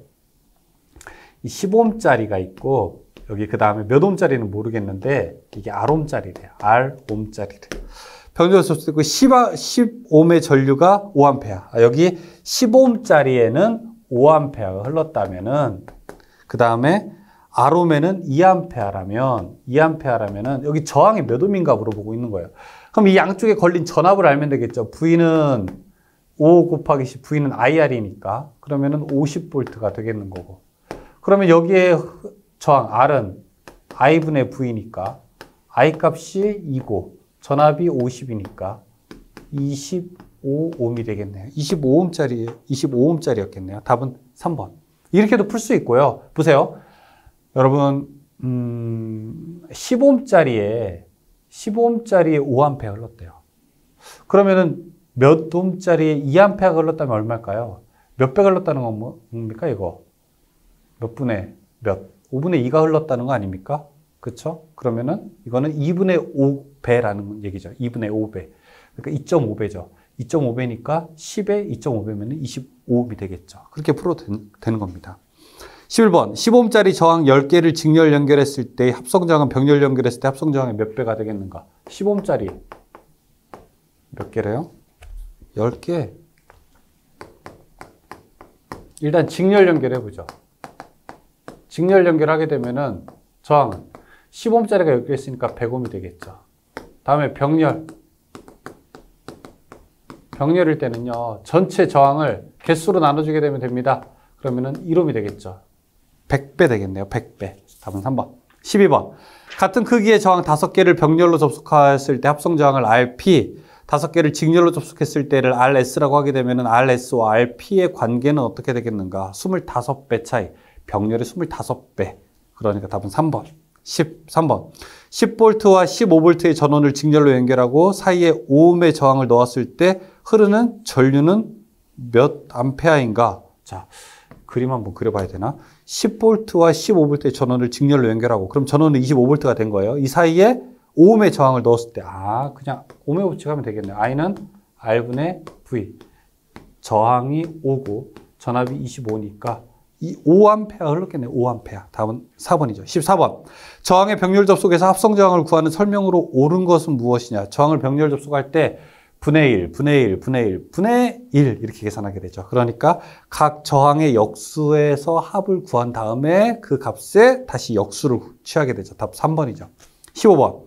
이 10ohm짜리가 있고, 여기 그 다음에 몇 ohm짜리는 모르겠는데, 이게 Rohm짜리래요. Rohm짜리래요. 병렬로 접속되고, 10ohm의 전류가 5A. 여기 10ohm짜리에는 5A가 흘렀다면은, 그 다음에 Rohm에는 2A라면은 여기 저항이 몇 ohm인가 물어보고 있는 거예요. 그럼 이 양쪽에 걸린 전압을 알면 되겠죠. V는 5 곱하기 10, V는 IR이니까 그러면은 50V가 되겠는 거고. 그러면 여기에 저항 R은 I분의 V니까 I 값이 2고 전압이 50이니까 25ohm이 되겠네요. 25ohm짜리였겠네요. 답은 3번. 이렇게도 풀 수 있고요. 보세요. 여러분, 15ohm짜리에 5A 흘렀대요. 그러면은 몇 ohm짜리에 2A가 흘렀다면 얼마일까요? 몇 배가 흘렀다는 건 뭡니까, 이거? 몇 분의 몇? 5분의 2가 흘렀다는 거 아닙니까? 그쵸? 그러면은 이거는 2분의 5배라는 얘기죠. 2분의 5배. 그러니까 2.5배죠. 2.5배니까 10에 2.5배면 25ohm이 되겠죠. 그렇게 풀어도 되는 겁니다. 11번. 15ohm짜리 저항 10개를 직렬 연결했을 때 합성저항은 병렬 연결했을 때 합성저항이 몇 배가 되겠는가? 15ohm짜리 몇 개래요? 10개. 일단 직렬 연결해보죠. 직렬 연결하게 되면은 저항은 15ohm짜리가 10개 있으니까 100ohm이 되겠죠. 다음에 병렬. 병렬일 때는요, 전체 저항을 개수로 나눠주게 되면 됩니다. 그러면은 1ohm이 되겠죠. 100배 되겠네요. 100배. 답은 3번. 12번. 같은 크기의 저항 5개를 병렬로 접속했을 때 합성 저항을 RP, 5개를 직렬로 접속했을 때를 RS라고 하게 되면은 RS와 RP의 관계는 어떻게 되겠는가? 25배 차이. 병렬의 25배. 그러니까 답은 3번. 13번. 10V와 15V의 전원을 직렬로 연결하고 사이에 5ohm의 저항을 넣었을 때 흐르는 전류는 몇 암페어인가? 자, 그림 한번 그려봐야 되나? 10V와 15V의 전원을 직렬로 연결하고 그럼 전원은 25V가 된 거예요. 이 사이에 5ohm의 저항을 넣었을 때 그냥 ohm의 법칙 하면 되겠네요. I는 R분의 V. 저항이 5고 전압이 25니까 이 5A 흘렀겠네요. 5A. 답은 4번이죠. 14번. 저항의 병렬 접속에서 합성 저항을 구하는 설명으로 옳은 것은 무엇이냐? 저항을 병렬 접속할 때 분의 1, 분의 1, 분의 1, 분의 1 이렇게 계산하게 되죠. 그러니까 각 저항의 역수에서 합을 구한 다음에 그 값에 다시 역수를 취하게 되죠. 답 3번이죠. 15번.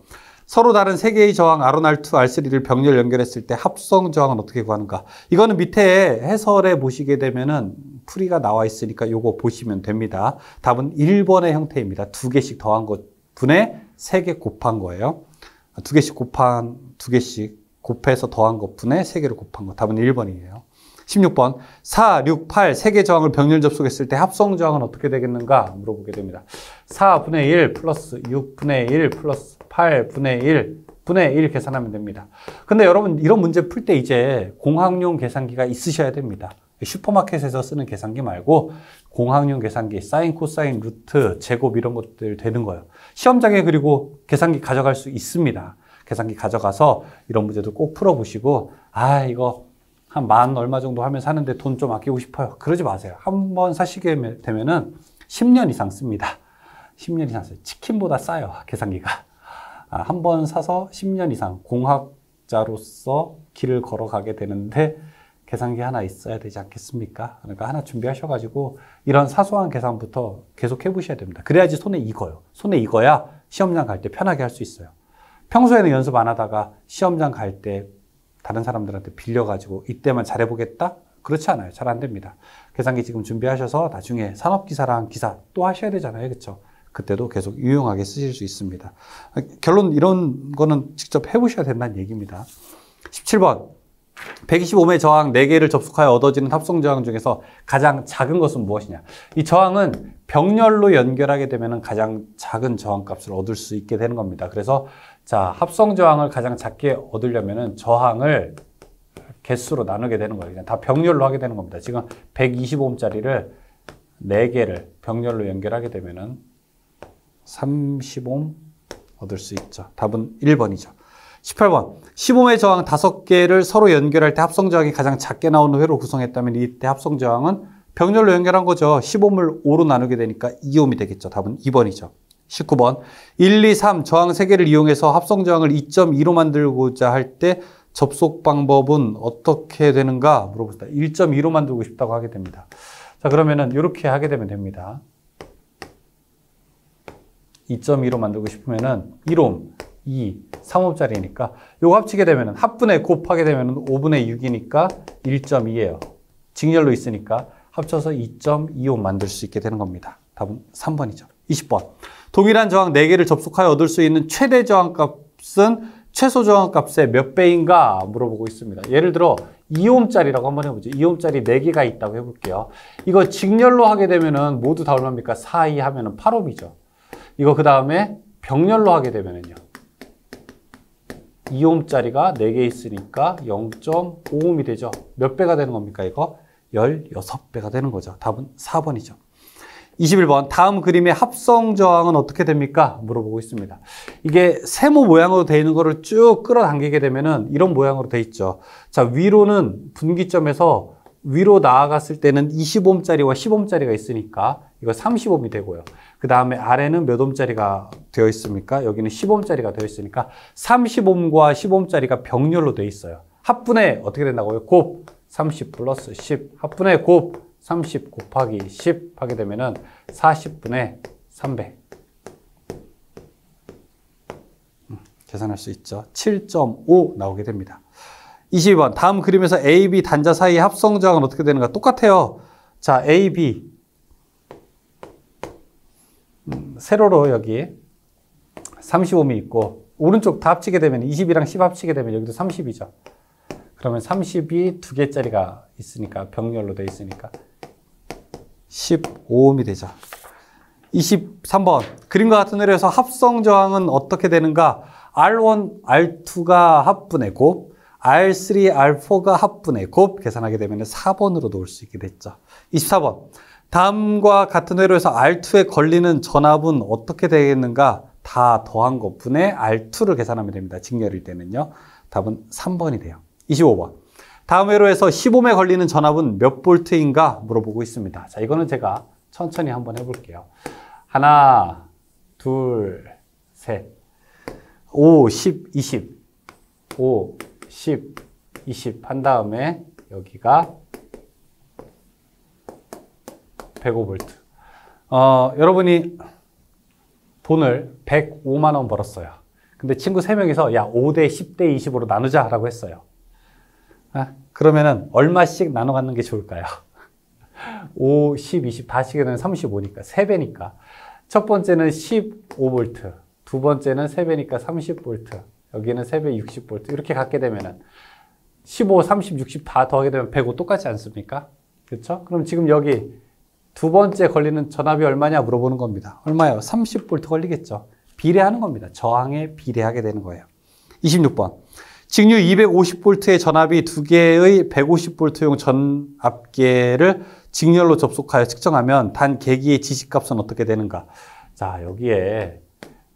서로 다른 3개의 저항 R1, R2, R3를 병렬 연결했을 때 합성 저항은 어떻게 구하는가? 이거는 밑에 해설에 보시게 되면은 풀이가 나와 있으니까 요거 보시면 됩니다. 답은 1번의 형태입니다. 2개씩 더한 것 분의 3개 곱한 거예요. 2개씩 곱해서 더한 것 분의 3개를 곱한 거. 답은 1번이에요. 16번. 4, 6, 8, 3개 저항을 병렬 접속했을 때 합성 저항은 어떻게 되겠는가? 물어보게 됩니다. 4분의 1 플러스 6분의 1 플러스 8분의 1 분의 1 계산하면 됩니다. 근데 여러분 이런 문제 풀 때 이제 공학용 계산기가 있으셔야 됩니다. 슈퍼마켓에서 쓰는 계산기 말고 공학용 계산기, 사인, 코사인, 루트, 제곱 이런 것들 되는 거예요. 시험장에 그리고 계산기 가져갈 수 있습니다. 계산기 가져가서 이런 문제도 꼭 풀어보시고 이거 한 만 얼마 정도 하면 사는데 돈 좀 아끼고 싶어요. 그러지 마세요. 한번 사시게 되면은 10년 이상 씁니다. 10년 이상 써요. 치킨보다 싸요. 계산기가. 한 번 사서 10년 이상 공학자로서 길을 걸어가게 되는데 계산기 하나 있어야 되지 않겠습니까? 그러니까 하나 준비하셔가지고 이런 사소한 계산부터 계속 해보셔야 됩니다. 그래야지 손에 익어요. 손에 익어야 시험장 갈 때 편하게 할 수 있어요. 평소에는 연습 안 하다가 시험장 갈 때 다른 사람들한테 빌려가지고 이때만 잘해보겠다? 그렇지 않아요. 잘 안 됩니다. 계산기 지금 준비하셔서 나중에 산업기사랑 기사 또 하셔야 되잖아요. 그렇죠? 그때도 계속 유용하게 쓰실 수 있습니다. 결론 이런 거는 직접 해보셔야 된다는 얘기입니다. 17번. 125매 저항 4개를 접속하여 얻어지는 합성 저항 중에서 가장 작은 것은 무엇이냐? 이 저항은 병렬로 연결하게 되면 가장 작은 저항값을 얻을 수 있게 되는 겁니다. 그래서 자, 합성 저항을 가장 작게 얻으려면 저항을 개수로 나누게 되는 거예요. 그냥 다 병렬로 하게 되는 겁니다. 지금 125옴짜리를 4개를 병렬로 연결하게 되면 30옴 얻을 수 있죠. 답은 1번이죠. 18번. 15매 저항 5개를 서로 연결할 때 합성 저항이 가장 작게 나오는 회로 구성했다면 이때 합성 저항은 병렬로 연결한 거죠. 15를 5로 나누게 되니까 2옴이 되겠죠. 답은 2번이죠. 19번. 1, 2, 3 저항 3개를 이용해서 합성 저항을 2.2로 만들고자 할 때 접속 방법은 어떻게 되는가 물어봅니다. 1.2로 만들고 싶다고 하게 됩니다. 자, 그러면은 이렇게 하게 되면 됩니다. 2.2로 만들고 싶으면은 1옴, 2, 3옴짜리니까 요거 합치게 되면은 합분에 곱하게 되면은 5분의 6이니까 1.2예요. 직렬로 있으니까 합쳐서 2.25 만들 수 있게 되는 겁니다. 답은 3번이죠. 20번. 동일한 저항 4개를 접속하여 얻을 수 있는 최대 저항값은 최소 저항값의 몇 배인가 물어보고 있습니다. 예를 들어 2옴짜리라고 한번 해보죠. 2옴짜리 4개가 있다고 해볼게요. 이거 직렬로 하게 되면은 모두 다 얼마입니까? 4, 2 하면은 8옴이죠. 이거 그 다음에 병렬로 하게 되면은요. 2옴짜리가 4개 있으니까 0.5옴이 되죠. 몇 배가 되는 겁니까? 이거 16배가 되는 거죠. 답은 4번이죠. 21번. 다음 그림의 합성 저항은 어떻게 됩니까? 물어보고 있습니다. 이게 세모 모양으로 되어 있는 거를 쭉 끌어당기게 되면은 이런 모양으로 되어 있죠. 자, 위로는 분기점에서 위로 나아갔을 때는 20옴짜리와 10옴짜리가 있으니까 이거 30옴이 되고요. 그 다음에 아래는 몇 옴짜리가 되어 있습니까? 여기는 10옴짜리가 되어 있으니까 30옴과 10옴짜리가 병렬로 되어 있어요. 합분에 어떻게 된다고요? 곱 30 플러스 10 합분에 곱 30 곱하기 10 하게 되면은 40분의 300. 계산할 수 있죠. 7.5 나오게 됩니다. 22번. 다음 그림에서 A, B 단자 사이의 합성 저항은 어떻게 되는가? 똑같아요. 자, A, B. 세로로 여기 35옴이 있고 오른쪽 다 합치게 되면 20이랑 10 합치게 되면 여기도 30이죠. 그러면 30이 2개짜리가 있으니까 병렬로 되어 있으니까 15옴이 되죠. 23번. 그림과 같은 의뢰에서 합성 저항은 어떻게 되는가? R1, R2가 합분의 곱, R3, R4가 합분의 곱 계산하게 되면 4번으로 놓을 수 있게 됐죠. 24번. 다음과 같은 회로에서 R2에 걸리는 전압은 어떻게 되겠는가? 다 더한 것분의 R2를 계산하면 됩니다. 직렬일 때는요. 답은 3번이 돼요. 25번. 다음 회로에서 15옴에 걸리는 전압은 몇 볼트인가 물어보고 있습니다. 자, 이거는 제가 천천히 한번 해볼게요. 하나, 둘, 셋. 5, 10, 20. 5, 10, 20 한 다음에 여기가 105V. 여러분이 돈을 105만 원 벌었어요. 근데 친구 3명이서 야, 5대 10대 20으로 나누자 라고 했어요. 그러면은 얼마씩 나눠 갖는 게 좋을까요? 5, 10, 20 다 하시게 되면 35니까 3배니까 첫 번째는 15V, 두 번째는 3배니까 30V, 여기는 3배 60V 이렇게 갖게 되면은 15, 30, 60 다 더하게 되면 105 똑같지 않습니까? 그렇죠? 그럼 지금 여기 두 번째 걸리는 전압이 얼마냐 물어보는 겁니다. 얼마요? 30V 걸리겠죠. 비례하는 겁니다. 저항에 비례하게 되는 거예요. 26번. 직류 250V의 전압이 2개의 150V용 전압계를 직렬로 접속하여 측정하면 단 계기의 지시값은 어떻게 되는가? 자, 여기에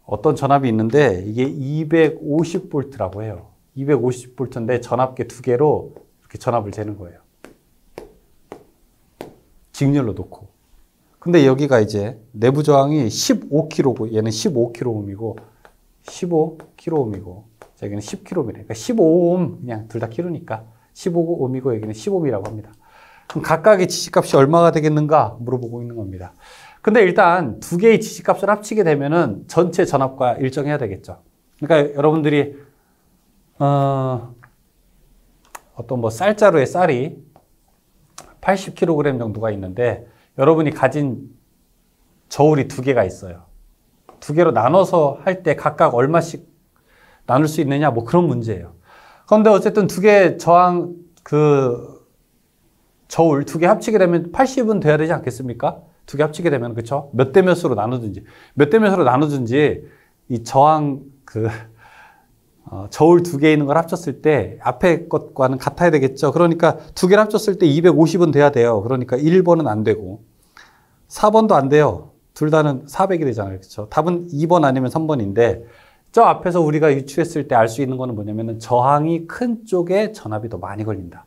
어떤 전압이 있는데 이게 250V라고 해요. 250V인데 전압계 2개로 이렇게 전압을 재는 거예요. 직렬로 놓고. 근데 여기가 이제 내부 저항이 15kg고 얘는 15kg이고 15kg이고 여기는 10kg이래. 그러니까 15옴 그냥 둘 다 키로니까 15옴이고 여기는 10옴이라고 합니다. 그럼 각각의 지시값이 얼마가 되겠는가 물어보고 있는 겁니다. 근데 일단 두 개의 지시값을 합치게 되면은 전체 전압과 일정해야 되겠죠. 그러니까 여러분들이 어떤 뭐 쌀자루에 쌀이 80kg 정도가 있는데 여러분이 가진 저울이 2개가 있어요. 2개로 나눠서 할 때 각각 얼마씩 나눌 수 있느냐 뭐 그런 문제예요. 그런데 어쨌든 두 개 저항, 저울 두 개 합치게 되면 80은 돼야 되지 않겠습니까? 두 개 합치게 되면, 그쵸? 몇 대 몇으로 나누든지, 이 저항, 저울 두 개 있는 걸 합쳤을 때 앞에 것과는 같아야 되겠죠. 그러니까 두 개를 합쳤을 때 250은 돼야 돼요. 그러니까 1번은 안 되고 4번도 안 돼요. 둘 다는 400이 되잖아요. 그렇죠? 답은 2번 아니면 3번인데 저 앞에서 우리가 유추했을 때 알 수 있는 거는 뭐냐면은 저항이 큰 쪽에 전압이 더 많이 걸린다.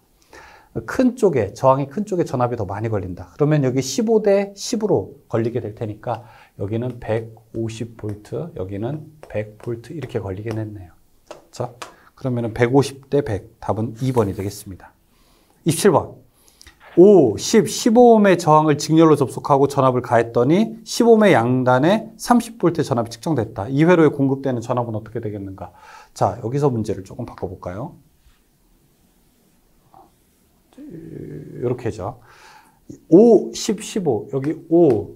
저항이 큰 쪽에 전압이 더 많이 걸린다. 그러면 여기 15대 10으로 걸리게 될 테니까 여기는 150V, 여기는 100V 이렇게 걸리겠네요. 그렇죠? 그러면은 150대 100, 답은 2번이 되겠습니다. 27번. 5, 10, 15ohm의 저항을 직렬로 접속하고 전압을 가했더니 15ohm의 양단에 30V 전압이 측정됐다. 이 회로에 공급되는 전압은 어떻게 되겠는가? 자, 여기서 문제를 조금 바꿔볼까요? 이렇게 하죠. 5, 10, 15. 여기 5,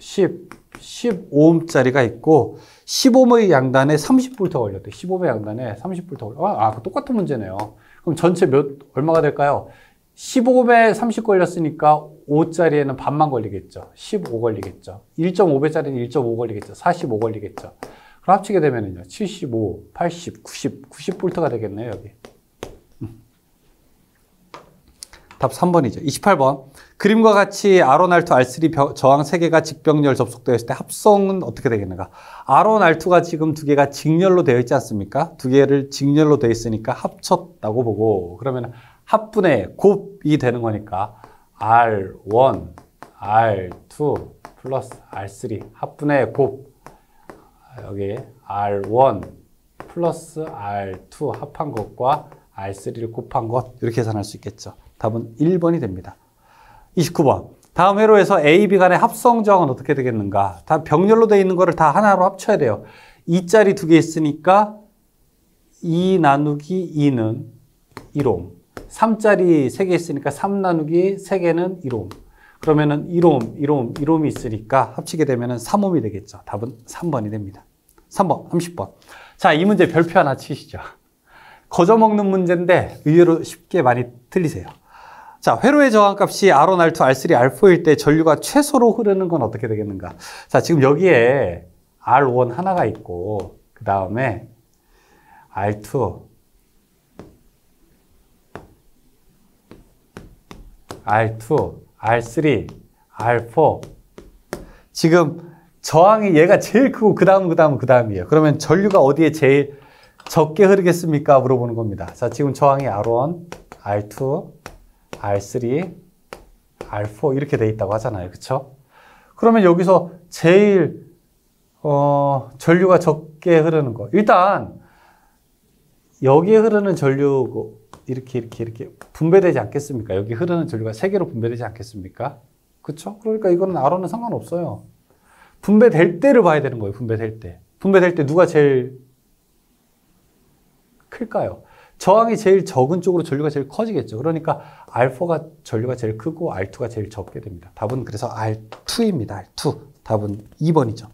10, 15ohm짜리가 있고 15ohm의 양단에 30V가 걸렸대. 15ohm의 양단에 30V가 걸렸대. 똑같은 문제네요. 그럼 전체 얼마가 될까요? 15ohm에 30 걸렸으니까 5짜리에는 반만 걸리겠죠. 15 걸리겠죠. 1.5배짜리는 1.5 걸리겠죠. 45 걸리겠죠. 그럼 합치게 되면은요. 75, 80, 90V가 되겠네요, 여기. 답 3번이죠. 28번. 그림과 같이 R1, R2, R3 저항 3개가 직병렬 접속되었을 때 합성은 어떻게 되겠는가? R1, R2가 지금 두 개가 직렬로 되어 있지 않습니까? 두 개를 직렬로 되어 있으니까 합쳤다고 보고 그러면 합분의 곱이 되는 거니까 R1, R2 플러스 R3 합분의 곱 여기 R1 플러스 R2 합한 것과 R3를 곱한 것 이렇게 계산할 수 있겠죠. 답은 1번이 됩니다. 29번. 다음 회로에서 A, B 간의 합성 저항은 어떻게 되겠는가? 다 병렬로 되어 있는 거를 다 하나로 합쳐야 돼요. 2짜리 두 개 있으니까 2 나누기 2는 1옴. 3짜리 3개 있으니까 3 나누기 3개는 1옴. 그러면은 1옴이 있으니까 합치게 되면은 3옴이 되겠죠. 답은 3번이 됩니다. 3번, 30번. 자, 이 문제 별표 하나 치시죠. 거저먹는 문제인데 의외로 쉽게 많이 틀리세요. 자, 회로의 저항값이 R1, R2, R3, R4일 때 전류가 최소로 흐르는 건 어떻게 되겠는가? 자, 지금 여기에 R1 하나가 있고 그 다음에 R2, R3, R4 지금 저항이 얘가 제일 크고 그 다음이에요. 그러면 전류가 어디에 제일 적게 흐르겠습니까? 물어보는 겁니다. 자, 지금 저항이 R1, R2, R3, R4 이렇게 돼 있다고 하잖아요. 그쵸? 그러면 여기서 제일 전류가 적게 흐르는 거. 일단 여기에 흐르는 전류 이렇게 분배되지 않겠습니까? 여기 흐르는 전류가 3개로 분배되지 않겠습니까? 그쵸? 그러니까 이거는 R는 상관없어요. 분배될 때를 봐야 되는 거예요. 분배될 때. 분배될 때 누가 제일 클까요? 저항이 제일 적은 쪽으로 전류가 제일 커지겠죠. 그러니까 알파가 전류가 제일 크고 R2가 제일 적게 됩니다. 답은 그래서 R2입니다. R2. 답은 2번이죠.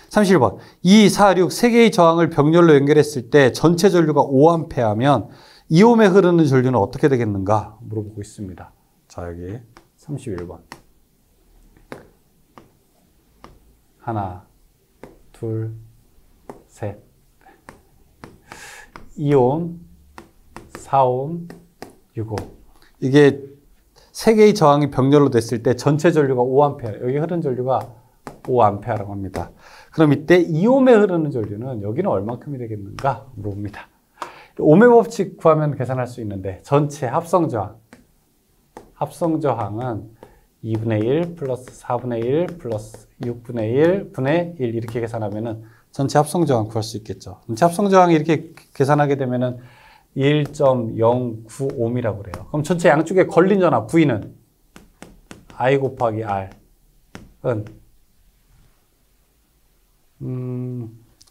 31번. 2, 4, 6 세 개의 저항을 병렬로 연결했을 때 전체 전류가 5A면 2ohm에 흐르는 전류는 어떻게 되겠는가 물어보고 있습니다. 자, 여기 31번. 하나, 둘, 셋. 2ohm, 4ohm, 6ohm. 이게 세 개의 저항이 병렬로 됐을 때 전체 전류가 5A, 여기 흐르는 전류가 5A라고 합니다. 그럼 이때 2ohm에 흐르는 전류는 여기는 얼만큼이 되겠는가 물어봅니다. 오메 법칙 구하면 계산할 수 있는데 전체 합성저항은 2분의 1 플러스 4분의 1 플러스 6분의 1 분의 1 이렇게 계산하면은 전체 합성저항 구할 수 있겠죠. 전체 합성저항이 이렇게 계산하게 되면은 1.095ohm이라고 그래요. 그럼 전체 양쪽에 걸린 전압 V는 I 곱하기 R은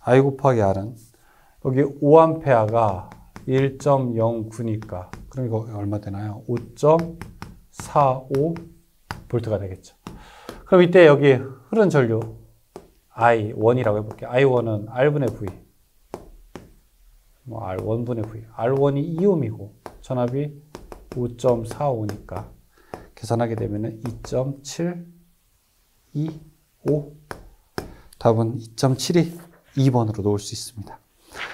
I 곱하기 R은 여기 5A가 1.09니까 그럼 이거 얼마 되나요? 5.45V가 되겠죠. 그럼 이때 여기 흐른 전류 I1이라고 해볼게요. I1은 R분의 V 뭐 R1분의 V. R1이 2옴이고 전압이 5.45니까 계산하게 되면 2.725. 답은 2.72. 2번으로 놓을 수 있습니다.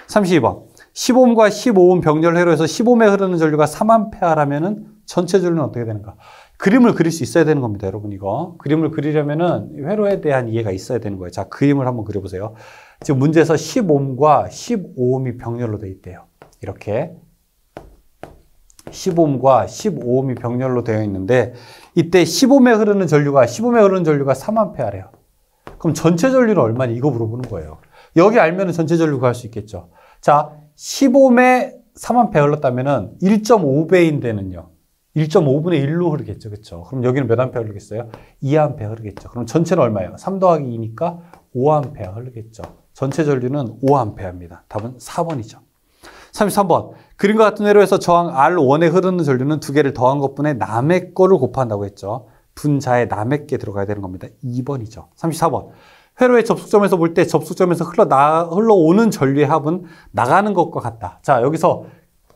32번. 10옴과 15옴 병렬 회로에서 15옴에 흐르는 전류가 3A라면은 전체 전류는 어떻게 되는가? 그림을 그릴 수 있어야 되는 겁니다, 여러분. 이거 그림을 그리려면은 회로에 대한 이해가 있어야 되는 거예요. 자, 그림을 한번 그려보세요. 지금 문제에서 10옴과 15옴이 병렬로 돼 있대요. 이렇게 10옴과 15옴이 병렬로 되어 있는데 이때 15옴에 흐르는 전류가 3A래요. 그럼 전체 전류는 얼마니? 이거 물어보는 거예요. 여기 알면 전체 전류 구할 수 있겠죠. 자, 15옴에 3A 흘렀다면은 1.5배인데는요. 1.5분의 1로 흐르겠죠. 그렇죠? 그럼 여기는 몇 암페어 흐르겠어요? 2A 흐르겠죠. 그럼 전체는 얼마예요? 3 더하기 2니까 5A 흐르겠죠. 전체 전류는 5A입니다. 답은 4번이죠. 33번. 그림과 같은 회로에서 저항 R1에 흐르는 전류는 두 개를 더한 것분의 남의 거를 곱한다고 했죠. 분자에 남의 게 들어가야 되는 겁니다. 2번이죠. 34번. 회로의 접속점에서 볼 때 접속점에서 흘러오는 전류의 합은 나가는 것과 같다. 자, 여기서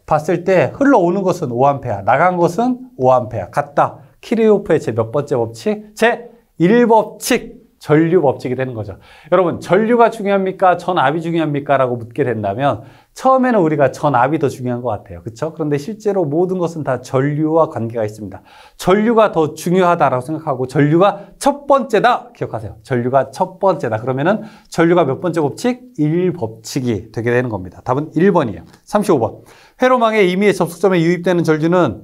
봤을 때 흘러오는 것은 5A, 나간 것은 5A. 같다. 키르호프의 제 몇 번째 법칙? 제 1법칙. 전류 법칙이 되는 거죠. 여러분, 전류가 중요합니까? 전압이 중요합니까? 라고 묻게 된다면 처음에는 우리가 전압이 더 중요한 것 같아요. 그렇죠? 그런데 실제로 모든 것은 다 전류와 관계가 있습니다. 전류가 더 중요하다라고 생각하고 전류가 첫 번째다. 기억하세요. 전류가 첫 번째다. 그러면은 전류가 몇 번째 법칙? 1법칙이 되게 되는 겁니다. 답은 1번이에요. 35번. 회로망의 임의의 접속점에 유입되는 전류는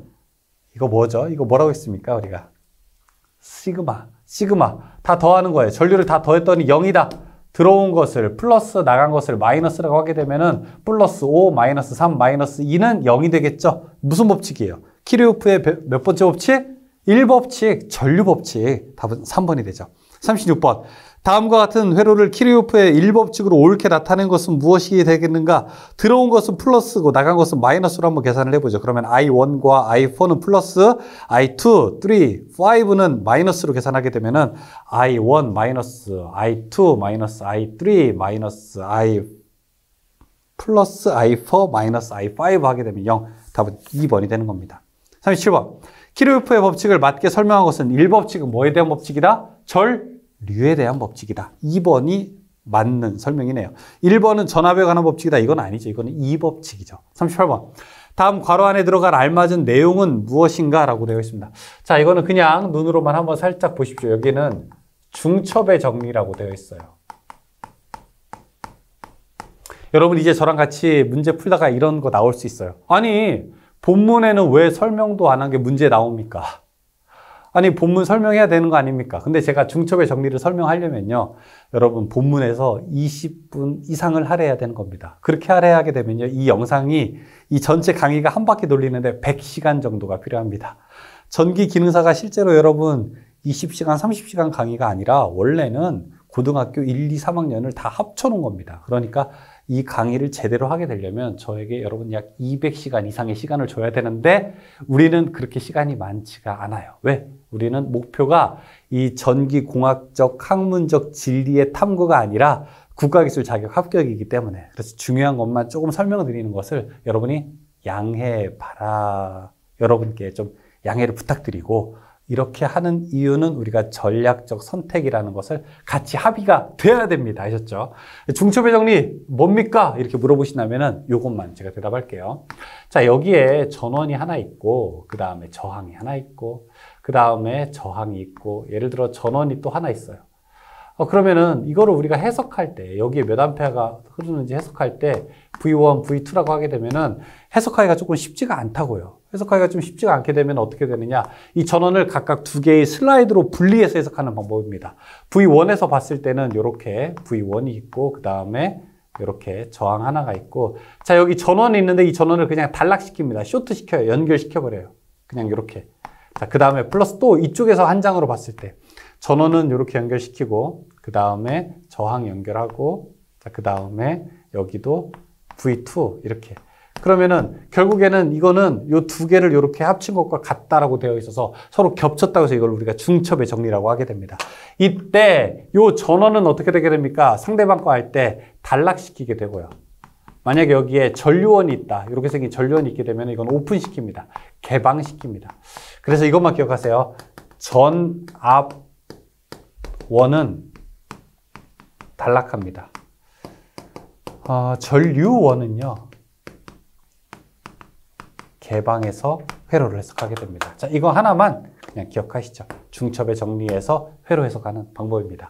이거 뭐죠? 이거 뭐라고 했습니까? 우리가 시그마 다 더하는 거예요. 전류를 다 더했더니 0이다. 들어온 것을 플러스 나간 것을 마이너스라고 하게 되면은 플러스 5, 마이너스 3, 마이너스 2는 0이 되겠죠. 무슨 법칙이에요? 키르호프의 몇 번째 법칙? 1법칙, 전류 법칙. 답은 3번이 되죠. 36번. 다음과 같은 회로를 키르호프의 1법칙으로 옳게 나타낸 것은 무엇이 되겠는가? 들어온 것은 플러스고 나간 것은 마이너스로 한번 계산을 해보죠. 그러면 I1과 I4는 플러스, I2, 3, 5는 마이너스로 계산하게 되면은 I1 마이너스, I2 마이너스, I3 마이너스, I 플러스, I4 마이너스, I5 하게 되면 0. 답은 2번이 되는 겁니다. 37번. 키르호프의 법칙을 맞게 설명한 것은 1법칙은 뭐에 대한 법칙이다? 전류에 대한 법칙이다. 2번이 맞는 설명이네요. 1번은 전압에 관한 법칙이다. 이건 아니죠. 이거는 2법칙이죠. 38번. 다음 괄호 안에 들어갈 알맞은 내용은 무엇인가? 라고 되어 있습니다. 자, 이거는 그냥 눈으로만 한번 살짝 보십시오. 여기는 중첩의 정리라고 되어 있어요. 여러분 이제 저랑 같이 문제 풀다가 이런 거 나올 수 있어요. 아니, 본문에는 왜 설명도 안 한 게 문제 나옵니까? 아니, 본문 설명해야 되는 거 아닙니까? 근데 제가 중첩의 정리를 설명하려면요. 여러분, 본문에서 20분 이상을 할애해야 되는 겁니다. 그렇게 할애하게 되면요. 이 영상이, 이 전체 강의가 한 바퀴 돌리는데 100시간 정도가 필요합니다. 전기 기능사가 실제로 여러분 20시간, 30시간 강의가 아니라 원래는 고등학교 1, 2, 3학년을 다 합쳐놓은 겁니다. 그러니까 이 강의를 제대로 하게 되려면 저에게 여러분 약 200시간 이상의 시간을 줘야 되는데 우리는 그렇게 시간이 많지가 않아요. 왜? 우리는 목표가 이 전기공학적, 학문적 진리의 탐구가 아니라 국가기술 자격 합격이기 때문에 그래서 중요한 것만 조금 설명을 드리는 것을 여러분이 여러분께 좀 양해를 부탁드리고 이렇게 하는 이유는 우리가 전략적 선택이라는 것을 같이 합의가 돼야 됩니다. 아셨죠? 중첩의 정리 뭡니까? 이렇게 물어보신다면은 요것만 제가 대답할게요. 자, 여기에 전원이 하나 있고 그 다음에 저항이 하나 있고 그 다음에 저항이 있고 예를 들어 전원이 또 하나 있어요. 그러면은 이거를 우리가 해석할 때 여기에 몇 암페어가 흐르는지 해석할 때 V1, V2라고 하게 되면은 해석하기가 조금 쉽지가 않다고요. 해석하기가 좀 쉽지가 않게 되면 어떻게 되느냐. 이 전원을 각각 두 개의 슬라이드로 분리해서 해석하는 방법입니다. V1에서 봤을 때는 이렇게 V1이 있고 그 다음에 이렇게 저항 하나가 있고 자, 여기 전원이 있는데 이 전원을 그냥 단락시킵니다. 쇼트시켜요. 연결시켜버려요. 그냥 이렇게. 자, 그 다음에 플러스 또 이쪽에서 한 장으로 봤을 때 전원은 이렇게 연결시키고 그 다음에 저항 연결하고 자, 그 다음에 여기도 V2 이렇게 그러면은 결국에는 이거는 요 두 개를 이렇게 합친 것과 같다라고 되어 있어서 서로 겹쳤다고 해서 이걸 우리가 중첩의 정리라고 하게 됩니다. 이때 요 전원은 어떻게 되게 됩니까? 상대방 거 할 때 단락시키게 되고요. 만약에 여기에 전류원이 있다. 이렇게 생긴 전류원이 있게 되면 이건 오픈시킵니다. 개방시킵니다. 그래서 이것만 기억하세요. 전압원은 단락합니다. 전류원은요, 개방해서 회로를 해석하게 됩니다. 자, 이거 하나만 그냥 기억하시죠. 중첩에 정리해서 회로 해석하는 방법입니다.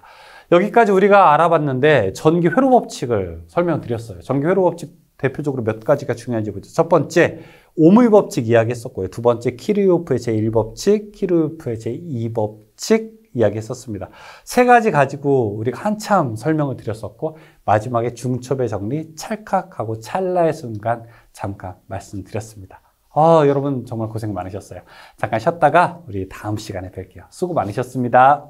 여기까지 우리가 알아봤는데 전기 회로 법칙을 설명드렸어요. 전기 회로 법칙 대표적으로 몇 가지가 중요한지 보죠. 첫 번째, 오물 법칙 이야기했었고요. 두 번째, 키르요프의 제1법칙, 키르요프의 제2법칙 이야기했었습니다. 세 가지 가지고 우리가 한참 설명을 드렸었고, 마지막에 중첩의 정리, 찰칵하고 찰나의 순간 잠깐 말씀드렸습니다. 여러분 정말 고생 많으셨어요. 잠깐 쉬었다가 우리 다음 시간에 뵐게요. 수고 많으셨습니다.